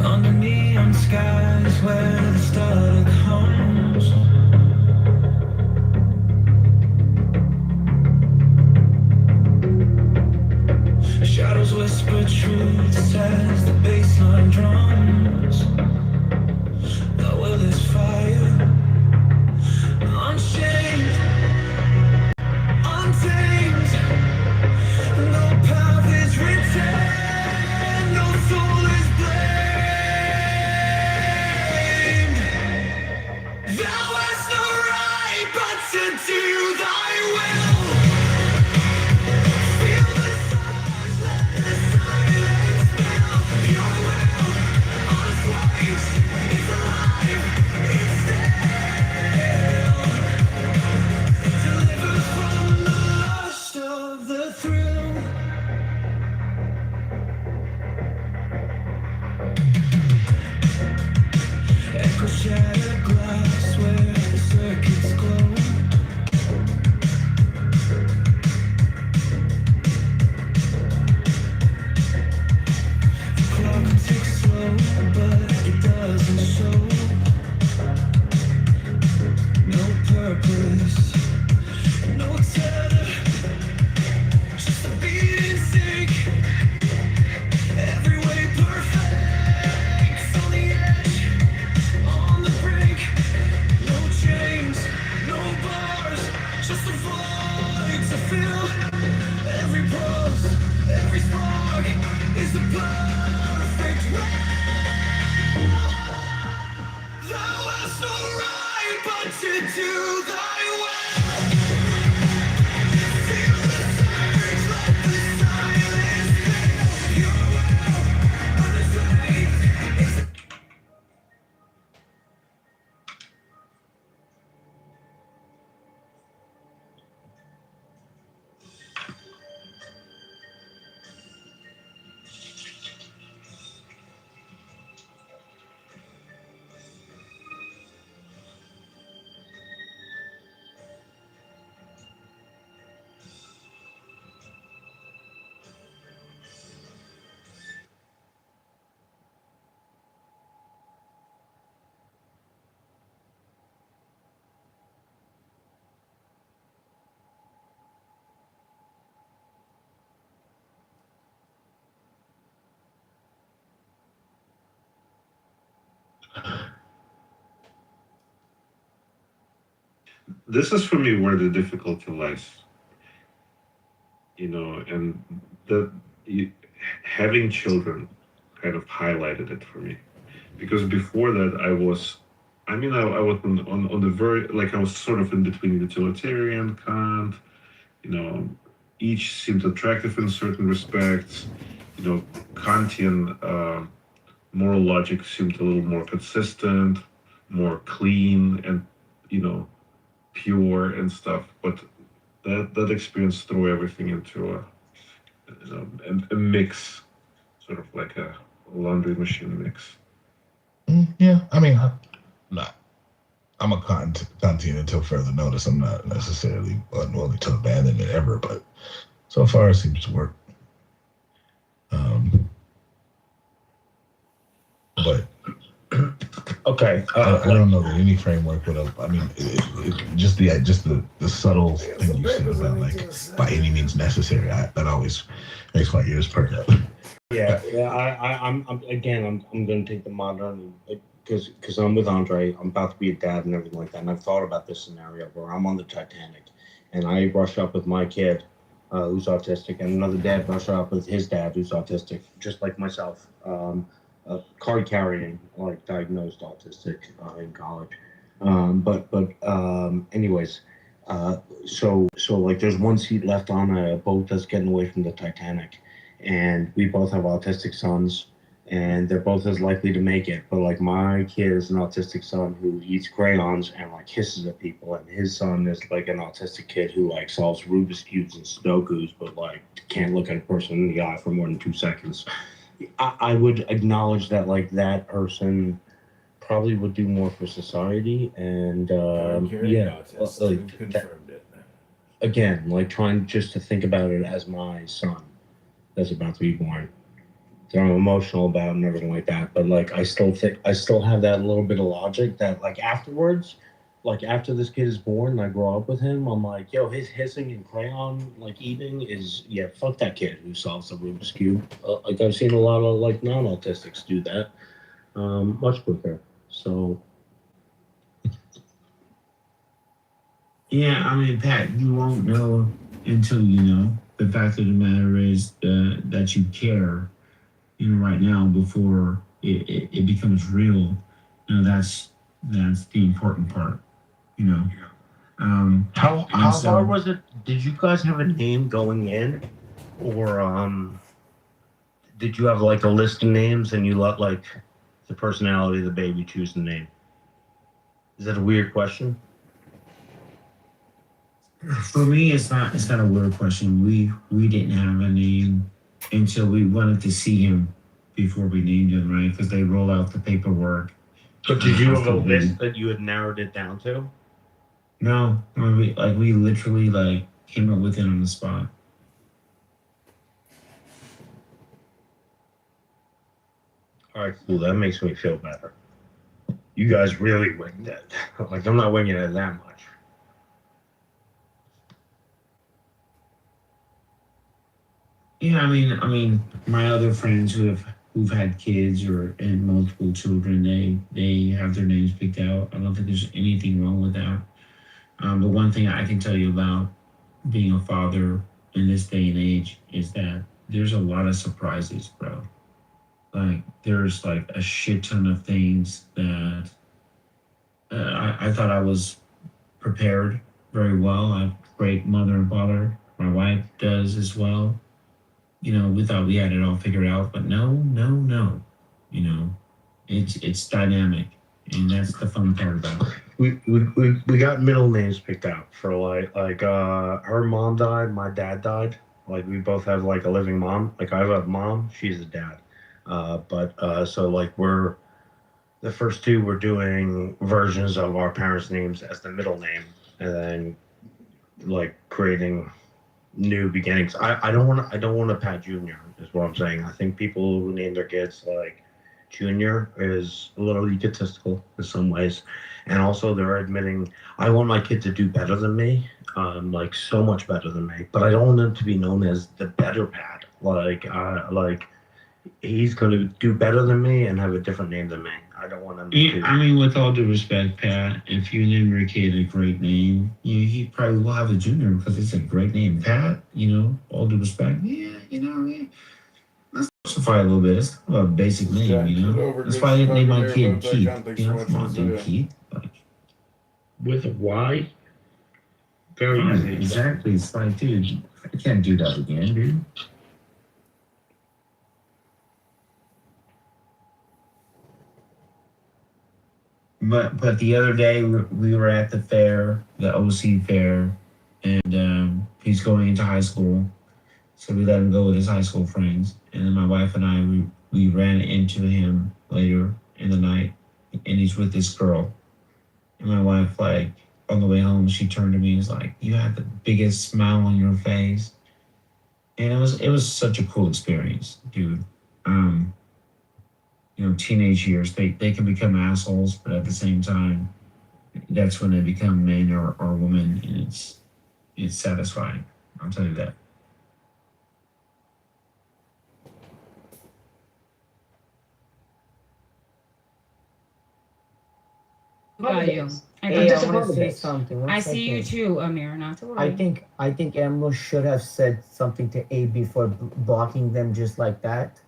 Under neon skies where the stutter comes, shadows whisper truths as the bassline drums. The will is fire, unchained, untamed. No path is written, no soul is blamed. Thou hast no right but to do thy will. Feel the silence, let the silence fill your will. this is for me where the difficulty lies. And that having children kind of highlighted it for me, because before that I was on the very, like, I was sort of in between utilitarian, Kant, each seemed attractive in certain respects. Kantian moral logic seemed a little more consistent, more clean, and pure and stuff. But that experience threw everything into a mix, sort of like a laundry machine mix. Yeah, I mean, I'm a Kantian until further notice. I'm not necessarily unwilling to abandon it ever, but so far it seems to work. But okay, I don't know that any framework would have. I mean, just the subtle thing you said about like by any means necessary. That always makes my ears perk up. Yeah. I'm going to take the modern, because I'm with Andre. I'm about to be a dad and everything like that, and I've thought about this scenario where I'm on the Titanic, and I rush up with my kid, who's autistic, and another dad rush up with his dad, who's autistic, just like myself. Card carrying, like diagnosed autistic in college. Anyways, so like there's one seat left on a boat that's getting away from the Titanic, and we both have autistic sons, and they're both as likely to make it. But like my kid is an autistic son who eats crayons and like hisses at people, and his son is like an autistic kid who like solves Rubik's cubes and Sudokus, but like can't look at a person in the eye for more than 2 seconds. I would acknowledge that like that person probably would do more for society, and confirmed it. Again, like trying just to think about it as my son that's about to be born, that I'm emotional about and everything like that. But like I still have that little bit of logic that like afterwards, like after this kid is born and I grow up with him, I'm like, yo, his hissing and crayon like eating is, yeah, fuck that kid who solves the Rubik's Cube. Like I've seen a lot of like non-autistics do that much quicker. So Yeah, I mean, Pat, you won't know until you know. The fact of the matter is that you care, right now before it becomes real. That's the important part. How so- hard was it? Did you guys have a name going in, or did you have like a list of names and you let like the personality of the baby choose the name? Is that a weird question? For me, it's not a weird question. We didn't have a name until we wanted to see him before we named him, right? Because they roll out the paperwork. But did you have a list that you had narrowed it down to? No, we literally like came up with it on the spot. All right, cool. That makes me feel better. You guys really winged it. Like I'm not winging it that much. Yeah, I mean, my other friends who've had kids and multiple children, they have their names picked out. I don't think there's anything wrong with that. The one thing I can tell you about being a father in this day and age is that there's a lot of surprises, bro. Like there's like a shit ton of things that I thought I was prepared very well. I have a great mother and father. My wife does as well. We thought we had it all figured out, but no. It's dynamic, and that's the fun part about it. We got middle names picked out for like her mom died, my dad died. Like we both have like a living mom. Like I have a mom, she's a dad. So like we're the first two, we're doing versions of our parents' names as the middle name, and then like creating new beginnings. I don't want to Pat Junior is what I'm saying. I think people who name their kids like Junior is a little egotistical in some ways, and also they're admitting I want my kid to do better than me, like so much better than me. But I don't want them to be known as the better Pat. Like he's going to do better than me and have a different name than me. I don't want him to. Yeah, I mean, with all due respect, Pat, if you name your kid a great name, he probably will have a junior because it's a great name. Pat, all due respect, let's justify a little bit. It's a basic name, That's why I didn't name my kid Keith. Come on, dude, Keith. With a Y? Very easy. Exactly. It's like, dude, I can't do that again, dude. But the other day we were at the fair, the OC fair, and he's going into high school, so we let him go with his high school friends. And then my wife and I we ran into him later in the night, and he's with this girl. And my wife, like, on the way home, she turned to me and was like, "You had the biggest smile on your face," and it was such a cool experience, dude. Teenage years, they can become assholes, but at the same time, that's when they become men or women, and it's satisfying. I'll tell you that. About you. Hey, I want to say something. I see you too, Amir. Not to worry. I think Emerald should have said something to A before blocking them just like that.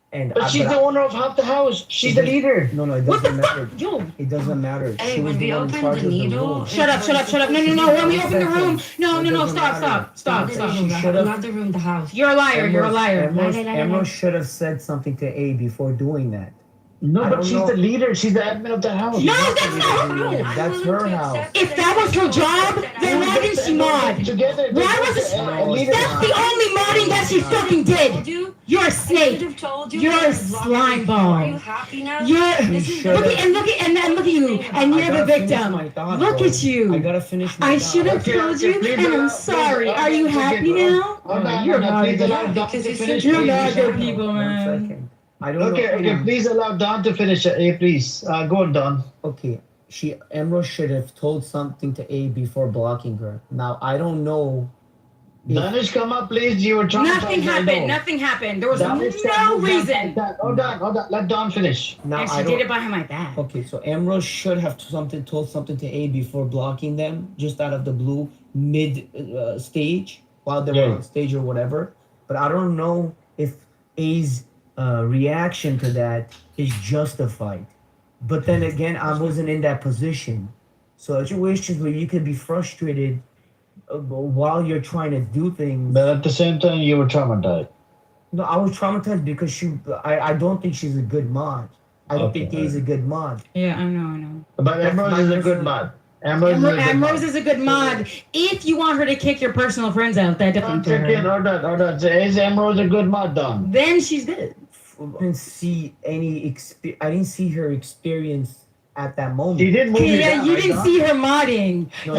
But she's the owner of half the house. She's the leader. No, it doesn't matter. It doesn't matter. Hey, she was when we the one in opened charge the of the needle, room. Shut up. No. When we open the room. No. Stop. Not the room, the house. You're a liar. You're a liar. Emerald should have said something to A before doing that. No, but she's the leader. She's the admin of the house. No, that's not her. That's her house. If that was her job, then why didn't she mod? Why was it? That's the only modding that she fucking did. You're a snake. You're a slime ball. Are you happy now? Look at you, and you're the victim. Look at you. I gotta finish. I should have told you, and I'm sorry. Are you happy now? You're not good. You're not good people, man. Okay, please allow Don to finish it. Hey, please. Go on, Don. Okay. Emerald should have told something to A before blocking her. Now, I don't know. Danish, come up, please. You were trying Nothing happened. There was no reason. Hold on. Let Don finish. Now, and she did it behind my back. Okay, so Emerald should have told something to A before blocking them, just out of the blue, mid stage, while they were on stage or whatever. But I don't know if A's reaction to that is justified. But then again, I wasn't in that position. So situations where you can be frustrated while you're trying to do things. But at the same time, you were traumatized. No, I was traumatized because I don't think she's a good mod. I don't think A's a good mod. Yeah, I know. But Emerald is a good mod. Ambrose is a good mod. If you want her to kick your personal friends out, that different. Hold on. Is Emerald a good mod, Don? Then she's good. I didn't see I didn't see her experience at that moment. She did move you down. You didn't see her modding. She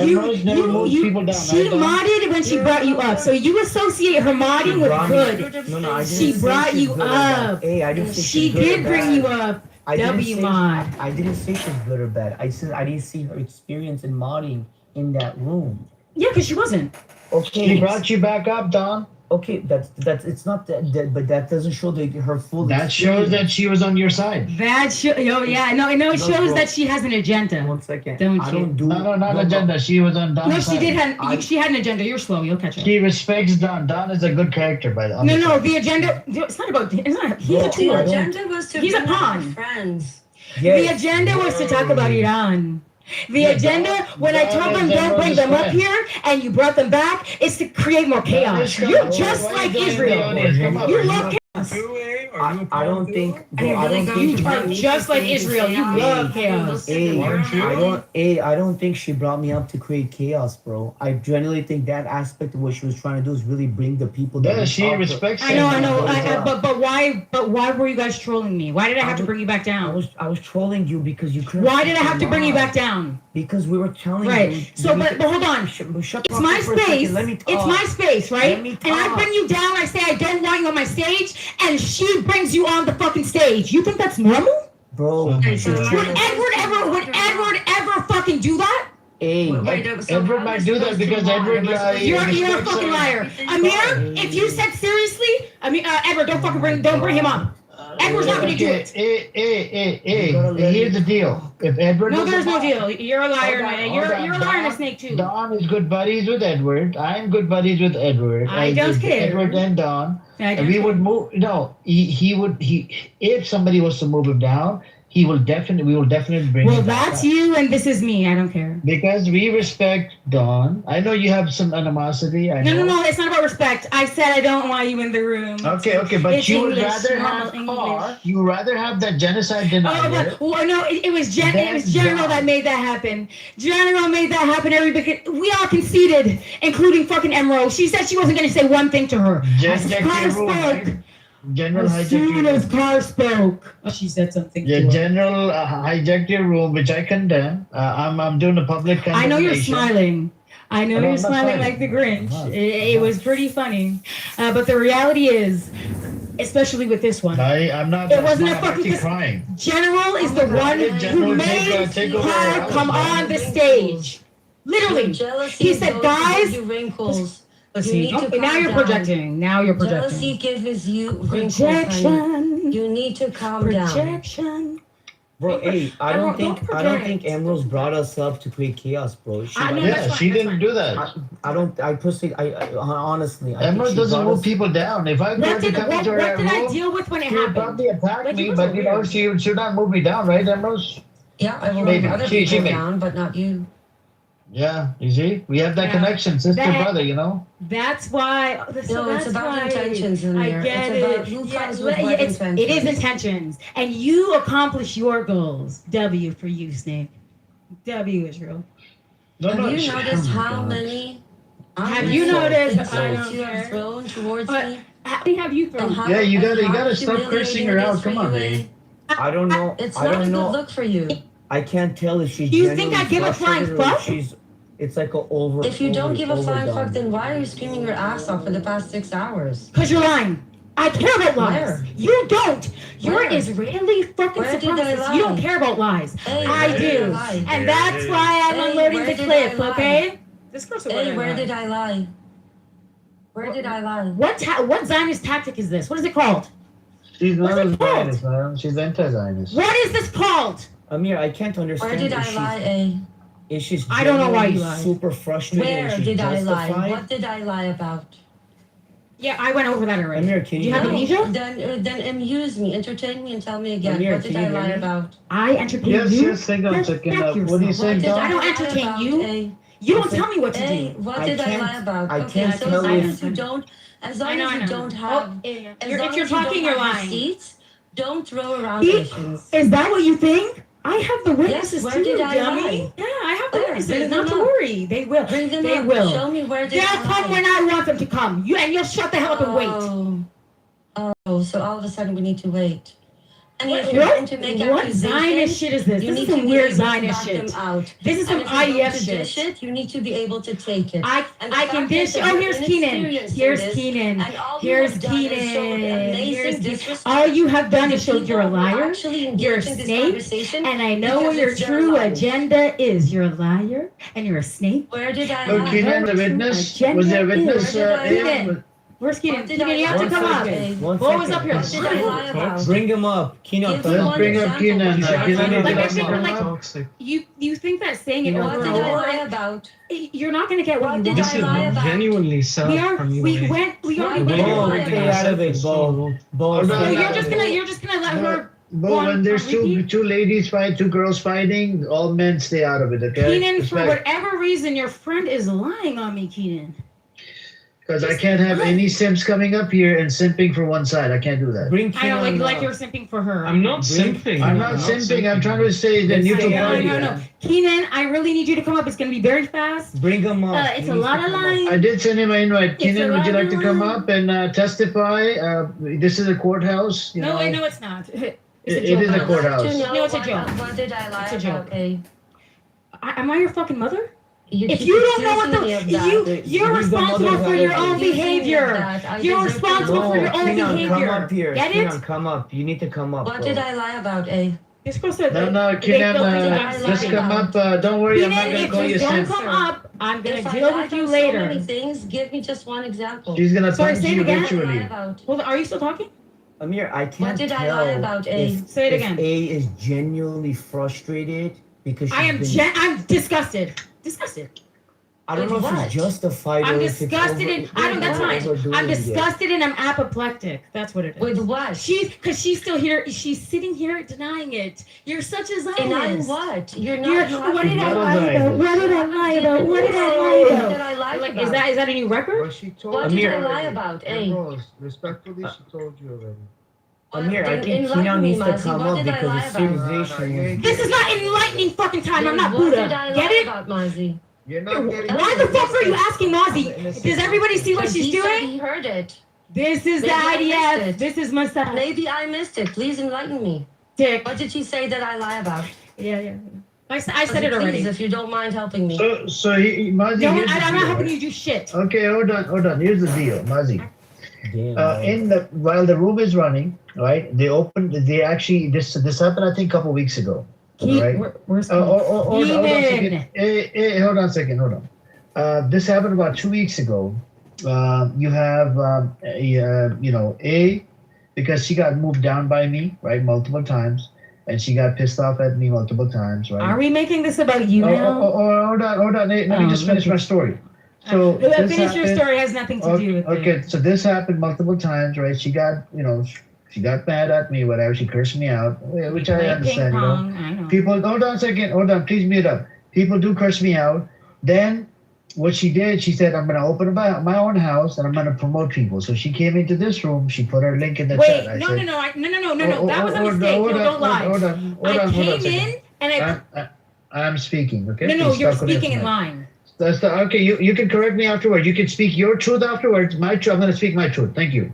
modded when she brought you up. So you associate her modding with good. No, I didn't. She brought you up. Hey, I didn't say she did bring you up. W mod. I didn't say she's good or bad. I said I didn't see her experience in modding in that room. Yeah, because she wasn't. Okay. She brought you back up, Don. Okay, that's it's not that, but that doesn't show her full. That shows that she was on your side. It shows that she has an agenda. 1 second. Not agenda. She was on Don's side. She had an agenda. You're slow. You'll catch up. She respects Don. Don is a good character, by the way. No. The agenda. It's not about. It's not. He's a tool. The agenda was to he's a be pawn. Friends. Yes. The agenda was to talk about Iran. The agenda, when I told them don't bring them up here, and you brought them back, is to create more chaos. You're just like Israel. You love chaos. I don't think. You are just like Israel. You love chaos. I don't think she brought me up to create chaos, bro. I genuinely think that aspect of what she was trying to do is really bring the people. Yeah, she respects. I know. But why were you guys trolling me? Why did I have to bring you back down? I was trolling you because you couldn't. Why did I have to bring you back down? Because we were telling you. Right. So, but hold on. It's my space. It's my space, right? And I bring you down. I say I don't want you on my stage, and she brings you on the fucking stage. You think that's normal? Bro. Would Edward ever fucking do that? Edward might do that because Edward. You're a fucking liar, Amir. If you said seriously, Edward, don't bring him up. Edward's not going to do it. Here's the deal. If Edward. No, there's no deal. You're a liar, man. You're a liar and a snake too. Don is good buddies with Edward. I'm good buddies with Edward. I don't care. Edward and Don. And we would move. No, he would. If somebody was to move him down, we will definitely bring. Well, that's you, and this is me. I don't care. Because we respect Dawn. I know you have some animosity. No. It's not about respect. I said I don't want you in the room. Okay, but it's you would English, rather have English. You rather have that genocide denier. Well, no, it was General that made that happen. General made that happen. We all conceded, including fucking Emerald. She said she wasn't going to say one thing to her. General as soon as Carr spoke, she said something. Yeah, General hijacked your room, which I condemn. I'm doing a public condemnation. I know you're smiling. I know you're smiling like the Grinch. It was pretty funny, but the reality is, especially with this one, I'm not. It wasn't a fucking crying. General is the one who made Carr come on the stage. Literally, he said, "Guys." Now you're projecting. Jealousy gives you wrinkles, honey. You need to calm down. Bro, I don't think Emerald's brought us up to create chaos, bro. She didn't do that. I personally, honestly, Emerald doesn't move people down. If I what did I deal with when it happened? Probably attack me, but she should not move me down, right, Emerald? Yeah, I will move other people down, but not you. Yeah, you see, we have that connection, sister brother. That's why. It's about intentions. I get it. It is intentions, and you accomplish your goals. W for you, Snake. W is real. Have you noticed how many? Have you noticed? You have thrown towards me. How many have you thrown? Yeah, you gotta stop cursing her out. Come on, man. I don't know. It's not a good look for you. I can't tell if she's. You think I give a flying fuck? It's like a over. If you don't give a flying fuck, then why are you screaming your ass off for the past 6 hours? Because you're lying. I care about lies. You don't. You're Israeli fucking supremacist. You don't care about lies. I do. And that's why I'm unloading the clip, okay? Where did I lie? Where did I lie? What Zionist tactic is this? What is it called? She's not a Zionist, man. She's anti-Zionist. What is this called? Amir, I can't understand. Where did I lie, Is she's I don't know why you lied. Super frustrated. Where did I lie? What did I lie about? Yeah, I went over that already. Amir, can you have amnesia? Then amuse me, entertain me, and tell me again. Amir, what did I lie about? I entertain you? Yes, hang on a second. What do you say, Don? I don't entertain you. You don't tell me what to do. What did I lie about? Okay, so as long as you don't, as long as you don't have, if you're talking, you're lying. Receipts, don't throw around questions. Is that what you think? I have the witnesses where too, did I dummy. lie? Yeah, I have the witnesses. Bring Not them to up. worry. They will. Bring them They up. will. Show me where did They'll I come lie. when I want them to come. And you'll shut the hell up and wait. Oh, so all of a sudden we need to wait. And if What you're going to make Zionist accusations, shit is this? you This need is some to be weird able to Zionist back shit. them out. This is some And if you're going IEF to shit. dish it, you need to be able to take it. I can dish. Oh, here's Keenan. Here's Keenan. Here's Keenan. Here's Keenan. All you have done is show you're a liar. You're a snake. And I know what your true agenda is. You're a liar and you're a snake. Where did I So Keenan, the witness? Was there a witness? Keenan. Where's Keenan? Keenan, you have to come up. What was up here? What did I lie about? Bring him up, Keenan. Let's bring up Keenan. You think that saying it What over did and I lie over, about? you're not going to get what you What want. did I lie about? Genuinely sad from you. We already went. Bo, stay out of it, Bo. So you're just gonna let her. But when there's two ladies fight, two girls fighting, all men stay out of it, okay? Keenan, for whatever reason, your friend is lying on me, Keenan. Because I can't have any simps coming up here and simping for one side. I can't do that. Bring I know, Keenan. like you're simping for her. I'm not simping. I'm not simping. I'm trying to say the neutral party. No. Keenan, I really need you to come up. It's going to be very fast. Bring him up. It's a lot of lines. I did send him an invite. Keenan, would you like to come lines. up and testify? This is a courthouse. You know. No, it's not. It is a courthouse. No, it's a joke. What did I lie It's a joke. about? Am I your fucking mother? If you don't know what you're responsible for your own behavior. You're responsible for your own behavior. Come up here. Get Keenan, it? come up. You need to come up. What bro. did I lie about, This You're supposed to. No, Kenan, just come up. Don't worry, I'm not gonna call you. Don't come up. I'm gonna If deal I with you so later. many things, give me just one example. She's gonna Sorry, punch say it you again. virtually. Hold on, are you still talking? Amir, I can't What did tell I lie about, A? if, Say it if again. A is genuinely frustrated because I'm disgusted. Disgusted. I don't With know if what? it's justified I'm or if it's disgusted and I don't. That's fine. overdoing I'm it. disgusted and I'm apoplectic. That's what it is. With what? Because she's still here. She's sitting here denying it. You're such a Zionist. Denying what? You're not. What did I not a lie about? Zionist. What did I lie about? What did I lie What about? did I lie Like, about? is that a new record? Well, she told What you did I already. lie about, A? Ambrose, respectfully, she told you already. Amir, I Then think enlighten Kenan me, needs to Mazi. come What up did I because lie his about? civilization. This is not enlightening fucking time. I'm not What Buddha. did I Get lie it? about, Mazi? You're not getting. Why the fuck are you asking Mazi? Does everybody see what Because she's he said doing? he heard it. This is the Maybe I missed IDF. it. This is Messiah. Maybe I missed it. Please enlighten me. Dick. What did she say that I lie about? Yeah. I said it Please, already. if you don't mind helping me. So Mazi, No, here's the I'm deal, not helping right? you do shit. Okay, hold on. Here's the deal, Mazi. Damn, While the room is running, right? They actually this happened I think a couple weeks ago. Right? Where's Hold on a second. Hey, hold on a second. Hold on. This happened about 2 weeks ago. You have A, because she got moved down by me, right, multiple times, and she got pissed off at me multiple times, right? Are we making this about you now? Hold on. Let me just finish my story. So Finish your story. Has nothing to do with it. Okay, so this happened multiple times, right? She got mad at me, whatever. She cursed me out, which I understand. I know. People, hold on a second. Hold on, please mute up. People do curse me out. Then what she did, she said, I'm going to open my own house and I'm going to promote people. So she came into this room. She put her link in the chat. Wait, no. That was a mistake. Don't lie. Hold on. I came in and I'm speaking, okay? No, Please you're stop speaking in connecting. line. Okay, you can correct me afterwards. You can speak your truth afterwards. My truth, I'm going to speak my truth. Thank you.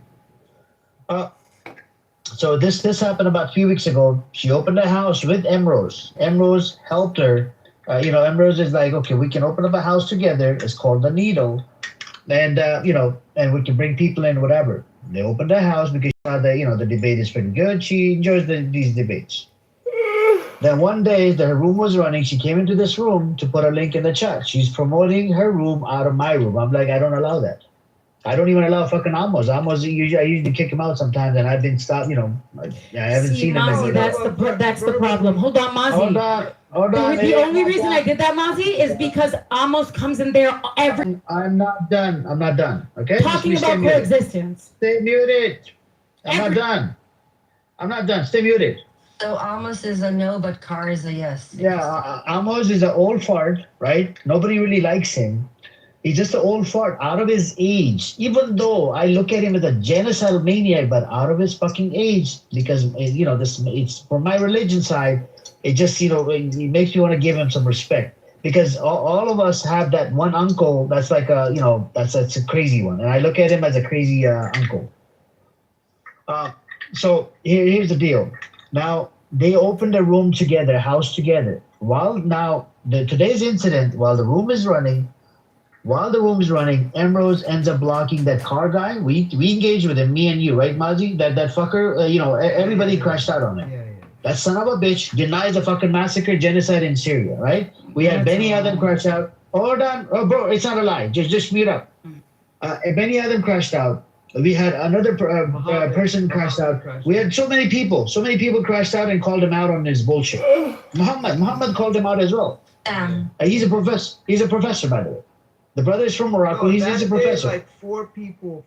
So this happened about a few weeks ago. She opened a house with Emrose. Emrose helped her. Emrose is like, okay, we can open up a house together. It's called the Needle, and and we can bring people in, whatever. They opened a house because she thought that the debate is pretty good. She enjoys these debates. Then one day, her room was running. She came into this room to put a link in the chat. She's promoting her room out of my room. I'm like, I don't allow that. I don't even allow fucking Amos. I usually kick him out sometimes, and I've been stopped. I haven't seen him. Mazi, that's the problem. Hold on, Mazi. Hold on. The only reason I did that, Mazi, is because Amos comes in there every. I'm not done. Okay. Talking about coexistence. Stay muted. I'm not done. Stay muted. So Amos is a no, but Carr is a yes. Yeah, Amos is an old fart, right? Nobody really likes him. He's just an old fart out of his age. Even though I look at him as a genocidal maniac, but out of his fucking age, because it's from my religion side. It just it makes me want to give him some respect, because all of us have that one uncle that's like that's a crazy one, and I look at him as a crazy uncle. So here's the deal. Now they opened a room together, house together. Today's incident, while the room is running, Emrose ends up blocking that car guy. We engaged with him, me and you, right, Mazi? That fucker, everybody crashed out on him. Yeah. That son of a bitch denies the fucking massacre, genocide in Syria, right? We had Benny Adam crash out. Hold on. Oh, bro, it's not a lie. Just mute up. Benny Adam crashed out. We had another person crashed out. We had so many people crashed out and called him out on his bullshit. Muhammad called him out as well. He's a professor, by the way. The brother is from Morocco. He's a professor. Like 5 people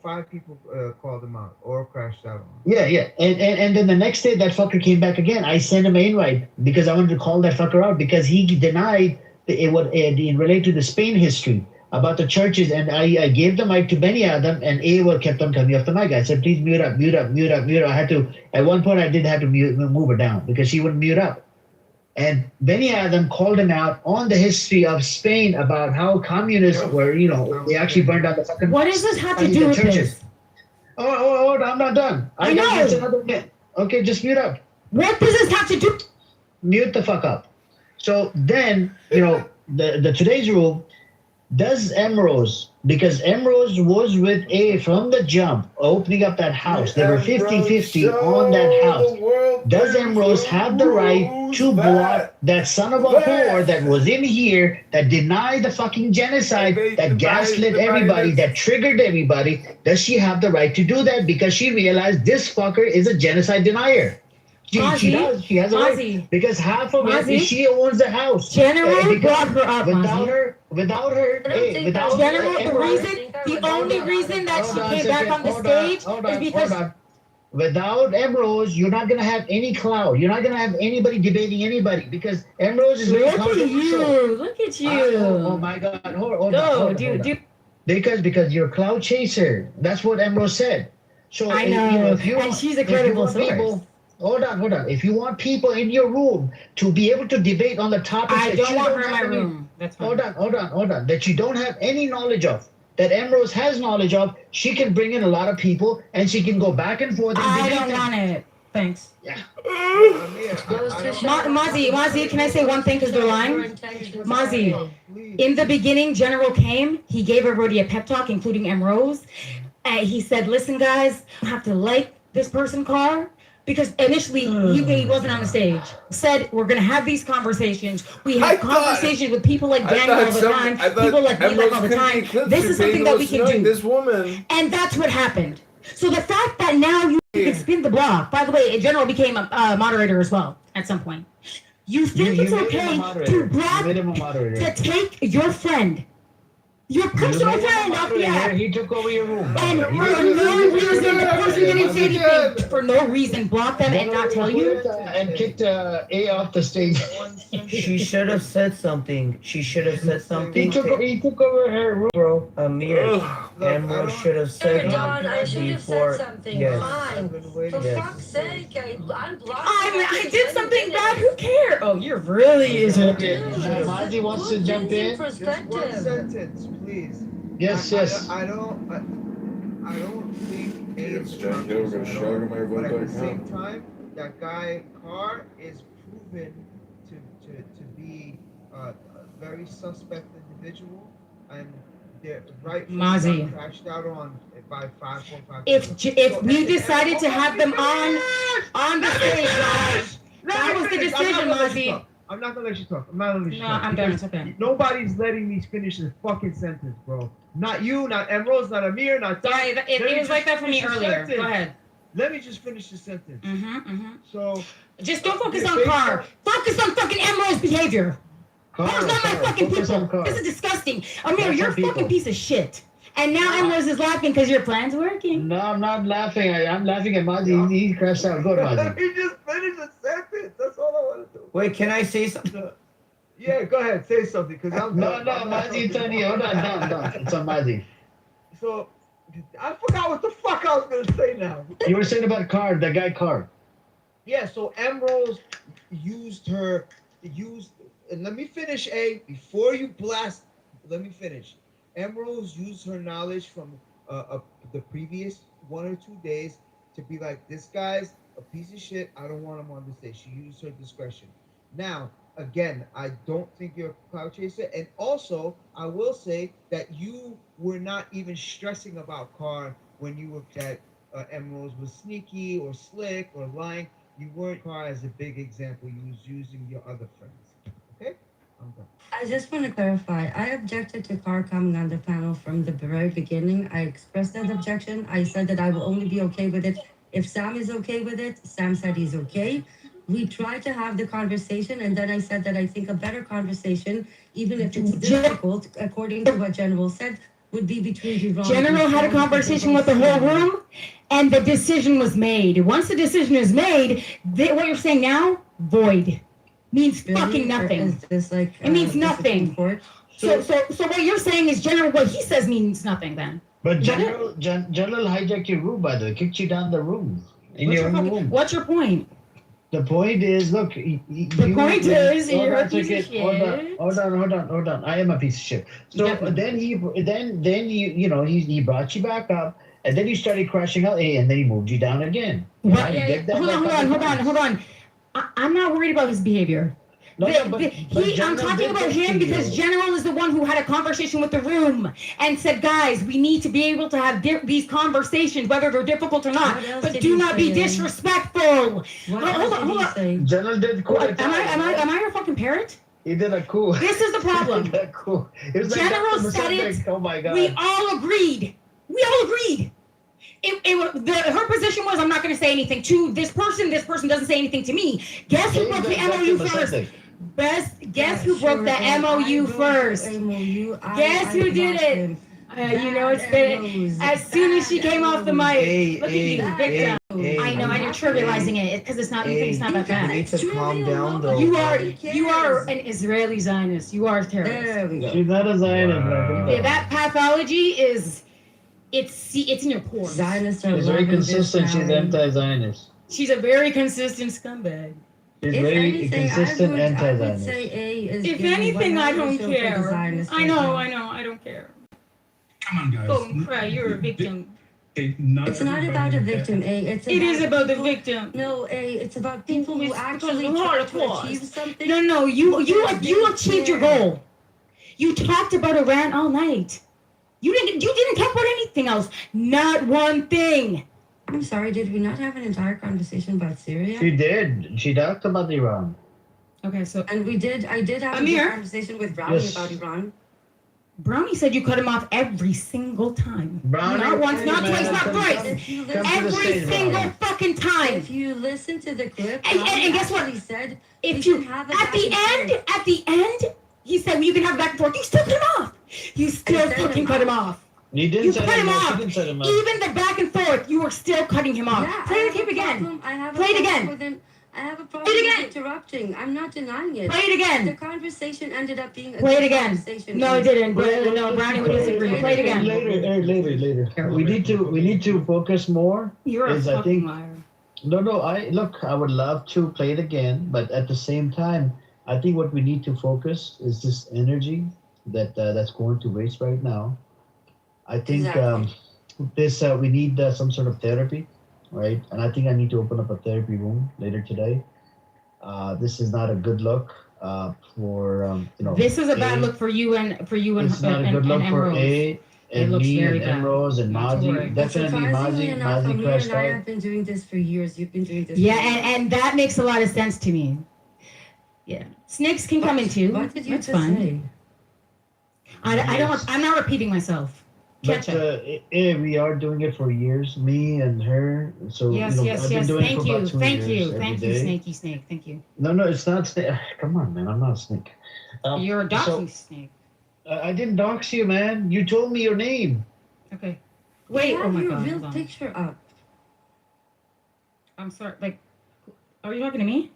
called him out or crashed out on him. Yeah. And then the next day, that fucker came back again. I sent him an invite because I wanted to call that fucker out because he denied it would relate to the Spain history about the churches. And I gave the mic to Benny Adam, and Awa kept on coming off the mic. I said, please mute up. I had to, at one point, I did have to move her down because she wouldn't mute up. And Benny Adam called him out on the history of Spain about how communists were, they actually burned down the fucking. What does this have to do with this? Oh, I'm not done. I know. That's another minute. Okay, just mute up. What does this have to do? Mute the fuck up. So then, the today's rule, Does Emrose, because Emrose was with A from the jump, opening up that house. They were 50-50 on that house. Does Emrose have the right to block that son of a whore that was in here, that denied the fucking genocide, that gaslit everybody, that triggered everybody? Does she have the right to do that because she realized this fucker is a genocide denier? She does. She has a right. Because half of it, she owns the house. General brought her up, Without her, the only reason that she came back on the stage is because without Emrose, you're not gonna have any clout. You're not gonna have anybody debating anybody because Emrose is very controversial. Look at you. Oh my God! Hold on. Dude. Because you're a clout chaser. That's what Emrose said. So I know, and she's a credible source. Hold on. If you want people in your room to be able to debate on the topics I don't want her in my room. That's fine. Hold on. That you don't have any knowledge of, that Emrose has knowledge of, she can bring in a lot of people and she can go back and forth. I don't want it. Thanks. Yeah. Mozzie, can I say one thing because they're lying? Mozzie, in the beginning, General came. He gave everybody a pep talk, including Emrose. He said, listen, guys, you have to like this person, Carr. Because initially, he wasn't on the stage. Said, we're going to have these conversations. We have conversations with people like Daniel all the time. People like me all the time. This is something that we can do. This woman. And that's what happened. So the fact that now you can spin the block. By the way, General became a moderator as well at some point. You think it's okay to take your friend, your personal friend off the app. He took over your room. And for no reason, the person didn't say anything. For no reason, block them and not tell you. And kicked A off the stage. She should have said something. He took over her room, bro. Amir, Emrose should have said Don, I should have said something. Yes. Fine. For fuck's sake, I unblocked. I did something bad. Who cares? Oh, you're really is it? Mozzie wants to jump in. One sentence, please. Yes. I don't think It's John Kitover, go to ChicagoMayorVote.com. But at the same time, that guy Carr is proven to be a very suspect individual, and they're Mozzie. crashed out on by 5.5. If we decided to have them on the stage, guys, that was the decision, Mozzie. I'm not gonna let you talk. I'm done. It's okay. Nobody's letting me finish this fucking sentence, bro. Not you, not Emrose, not Amir, not Don. Yeah, it was like that for me earlier. Go ahead. Let me just finish the sentence. So just don't focus on Carr. Focus on fucking Emrose's behavior. Carr's not my fucking people. This is disgusting. Amir, you're a fucking piece of shit. And now Emrose is laughing because your plan's working. No, I'm not laughing. I'm laughing at Mozzie. He crashed out. Go, Mozzie. He just finished the sentence. That's all I want to do. Wait, can I say something? Yeah, go ahead. Say something. Cause I'm No, Mozzie, it's on you. Hold on. It's on Mozzie. So, I forgot what the fuck I was going to say now. You were saying about Carr, the guy Carr. Yeah, so Emrose used, and let me finish, before you blast, let me finish. Emrose used her knowledge from the previous 1 or 2 days to be like, this guy's a piece of shit. I don't want him on the stage. She used her discretion. Now, again, I don't think you're a cloud chaser. And also, I will say that you were not even stressing about Carr when you were that Emrose was sneaky or slick or lying. You weren't Carr as a big example. You was using your other friends. Okay? I'm done. I just want to clarify. I objected to Carr coming on the panel from the very beginning. I expressed that objection. I said that I will only be okay with it if Sam is okay with it. Sam said he's okay. We tried to have the conversation, and then I said that I think a better conversation, even if it's difficult, according to what General said, would be between Iran. General had a conversation with the whole room, and the decision was made. Once the decision is made, what you're saying now, void. Means fucking nothing. It means nothing. So what you're saying is General, what he says means nothing then. But General hijacked your room, by the way, kicked you down the room. What's your point? The point is, look. You're a piece of shit. Hold on. I am a piece of shit. So then he brought you back up, and then you started crashing out, and then he moved you down again. Hold on. I'm not worried about his behavior. I'm talking about him because General is the one who had a conversation with the room and said, guys, we need to be able to have these conversations, whether they're difficult or not. But do not be disrespectful. Hold on. General did cool. Am I your fucking parrot? He did a coup. This is the problem. He did a coup. It was like General Dr. said it. Pacific. Oh my god. We all agreed. Her position was, I'm not going to say anything to this person doesn't say anything to me. Guess who broke the MOU first? Guess who broke the MOU first? Guess who did it? You know, it's been, as soon as she came off the mic, look at you, victim. I know, and you're trivializing it because it's not. You think it's not that bad. You need to calm down, though. You are an Israeli Zionist. You are a terrorist. There we go. She's not a Zionist. Yeah, that pathology is. It's in your pores. Zionists are very consistent. She's anti-Zionist. She's a very consistent scumbag. She's very consistent anti-Zionist. If anything, I don't care. I know, I don't care. Come on, guys. Go cry. You're a victim. It's not about a victim, It is about the victim. No, it's about people who actually try to achieve something. No, you achieved your goal. You talked about Iran all night. You didn't talk about anything else. Not one thing. I'm sorry, did we not have an entire conversation about Syria? She did. She talked about Iran. Okay, so I did have a conversation with Brownie about Iran. Brownie said you cut him off every single time. Brownie, not once, not twice, not thrice. Every single fucking time. If you listen to the clip, and guess what? He said if you at the end, he said, well, you can have back and forth. You still cut him off. You still fucking cut him off. You cut him off. Even the back and forth, you were still cutting him off. Yeah, Play the tape again. Play it again. I have a problem with interrupting. I'm not denying it. Play it again. The conversation ended up being a Play it again. conversation. No, it didn't. No, Brownie would disagree. Play it again. Later. We need to focus more. You're a fucking liar. No. I would love to play it again, but at the same time, I think what we need to focus is this energy that's going to waste right now. I think we need some sort of therapy, right? And I think I need to open up a therapy room later today. This is not a good look for This is a bad look for you and It's not a good look for A and me and Emrose and Mazi. Definitely Mazi crashed I out. have been doing this for years. You've been doing this. Yeah, and that makes a lot of sense to me. Yeah, snakes can come in too. What did you That's just fine. say? I'm not repeating myself. But we are doing it for years, me and her. So yes. I've been doing it for about 2 Thank years you, every day. Snaky Snake. Thank you. No, it's not snake. Come on, man, I'm not a snake. You're a doxing snake. I didn't dox you, man. You told me your name. Okay. Wait. You Oh my have god. your hold real on. picture up. I'm sorry. Like, are you talking to me?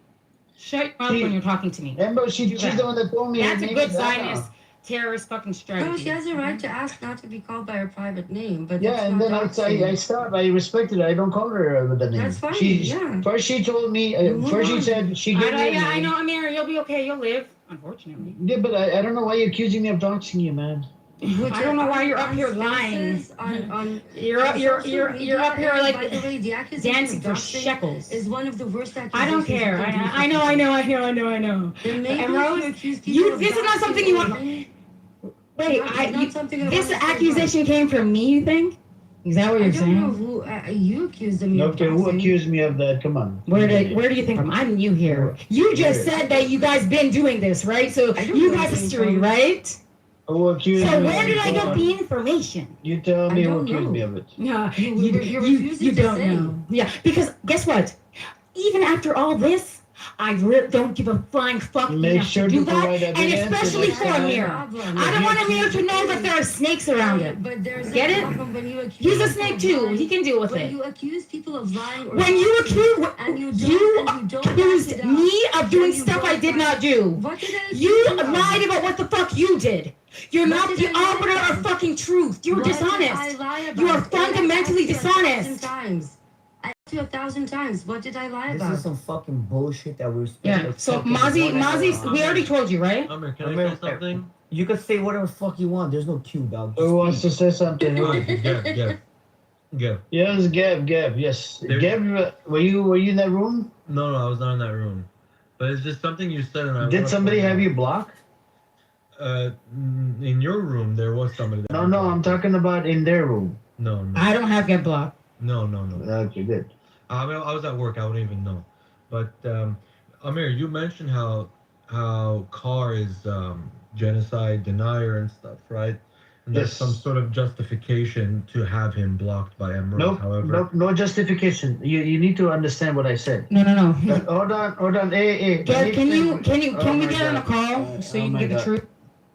Shut up when you're talking to me. Embo, she's the one that told me her That's a name good is Anna. Zionist terrorist fucking strategy. No, she has a right to ask not to be called by her private name. But Yeah, and then I stopped. I respected her. I don't call her with the name. That's fine, She, yeah. First she told me. First she said she gave me a I name. know, Amir. You'll be okay. You'll live. Unfortunately. Yeah, but I don't know why you're accusing me of doxing you, man. I don't know why you're up here lying. You're up here like By the way, the accusation dancing of for doxing shekels. is one of the worst accusations. I don't care. you can do for I know. The And neighbors Rose, who accuse people of this is not doxing something you want. women- Wait, not something I this wanna say accusation came from me. You think? Is that what I you're don't know saying? who you accused me of Okay, who doxing. accused me of that? Come on. Where do you think from? I'm new here. You just said that you guys been doing this, right? So you know got anything history, from- right? Who accused So me? where did I Come get on. the information? You tell me I who don't accused know. me of it. No, You're refusing you to don't say. know. Yeah, because guess what? Even after all this, I don't give a flying fuck Make enough sure to do to that, provide and evidence especially next for time. Amir. I don't want Amir to know that there are snakes around it. But there's Get a it? problem when you accuse He's a people snake of too. lying. He can deal with When it. you accuse people of lying or When you doxing, and you don't accused back it up, me of doing then you stuff I brought did back- not do. What did I accuse You you of? lied about what the fuck you did. You're What not did the I lie arbiter about? of fucking truth. You're What did I dishonest. lie about? You are And I fundamentally asked you 1,000 dishonest. times. I asked you 1,000 times. What did I lie This about? is some fucking bullshit that we're Yeah. supposed to So fucking Mozzie, one hour Mozzie, on. we already told you, right? Amir, can I say something? You could say whatever the fuck you want. There's no cue, dog. Who wants to say something? Gab. Yes, Gab. Yes, There- Gab. Were you in that room? No, I was not in that room. But it's just something you said, and I Did wanna somebody point have out. you blocked? In your room, there was somebody. That No, I'm talking about in their room. No. I don't have get blocked. No. Okay, good. I mean, I was at work. I wouldn't even know. But Amir, you mentioned how Carr is genocide denier and stuff, right? And there's Yes. some sort of justification to have him blocked by Emerald. Nope, However, no justification. You need to understand what I said. No. Hold on. Hey. Gav, can Oh we my get on a God. call so you Oh can my get the God. truth?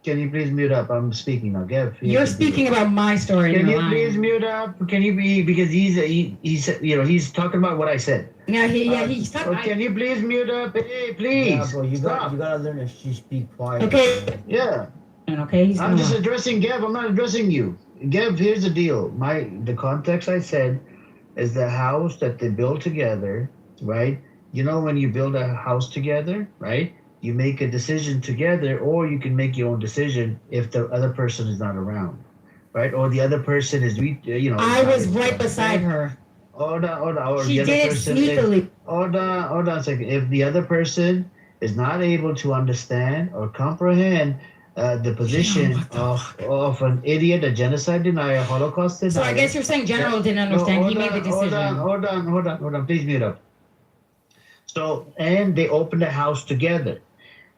Can you please mute up? I'm speaking now, Gav. here's You're the deal. speaking about my story. Can and you you're please lying. mute up? Can you be because he's talking about what I said. He's talking. Can you please mute up? Hey, please. Yeah, bro, you Stop. gotta learn to speak quiet. Okay. Yeah. And okay, he's I'm gonna just lie. addressing Gav. I'm not addressing you. Gav, here's the deal. The context I said is the house that they build together, right? You know when you build a house together, right? You make a decision together, or you can make your own decision if the other person is not around, right? Or the other person is, I was right beside her. Hold on. Or She the other did it person sneakily. hold on a second. If the other person is not able to understand or comprehend the position of an idiot, a genocide denier, Holocaust denier. So I guess you're saying General didn't understand. He made the decision. Hold on. Please mute up. So, and they opened the house together.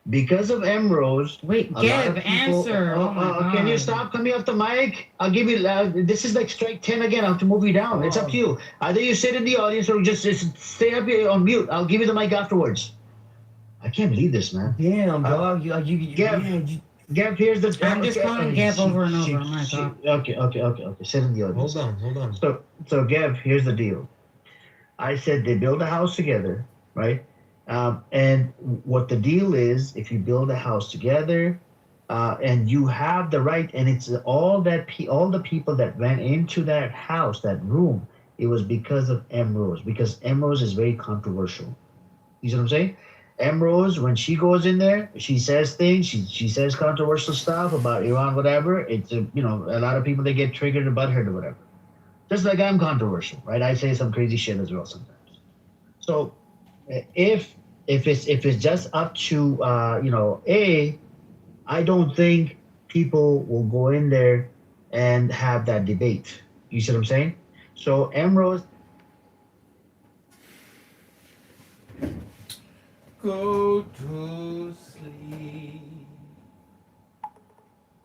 Because of Emrose. Wait, Gav, answer. Oh my can you God. stop coming off the mic? I'll give you. This is like strike 10 again. I have to move you down. It's up to you. Either you sit in the audience or just stay up here on mute. I'll give you the mic afterwards. I can't believe this, man. Damn, dog. Gav, here's the. I'm just calling Gav over and over. Oh my God. Okay. Sit in the audience. Hold on. So Gav, here's the deal. I said they build a house together, right? And what the deal is, if you build a house together, and you have the right, and it's all the people that went into that house, that room, it was because of Emrose, because Emrose is very controversial. You see what I'm saying? Emrose, when she goes in there, she says things, she says controversial stuff about Iran, whatever. It's a lot of people, they get triggered about her or whatever. Just like I'm controversial, right? I say some crazy shit as well sometimes. So if it's just up to I don't think people will go in there and have that debate. You see what I'm saying? So Emrose. Go to sleep.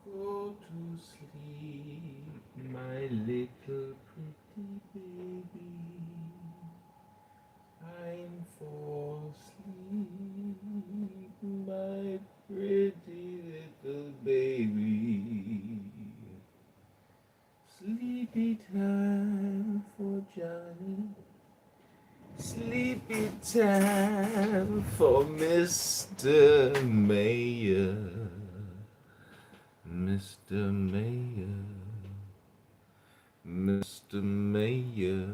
Go to sleep, my little pretty baby. I'm for sleep, my pretty little baby. Sleepy time for Johnny. Sleepy time for Mr. Mayor. Mr. Mayor. Mr. Mayor.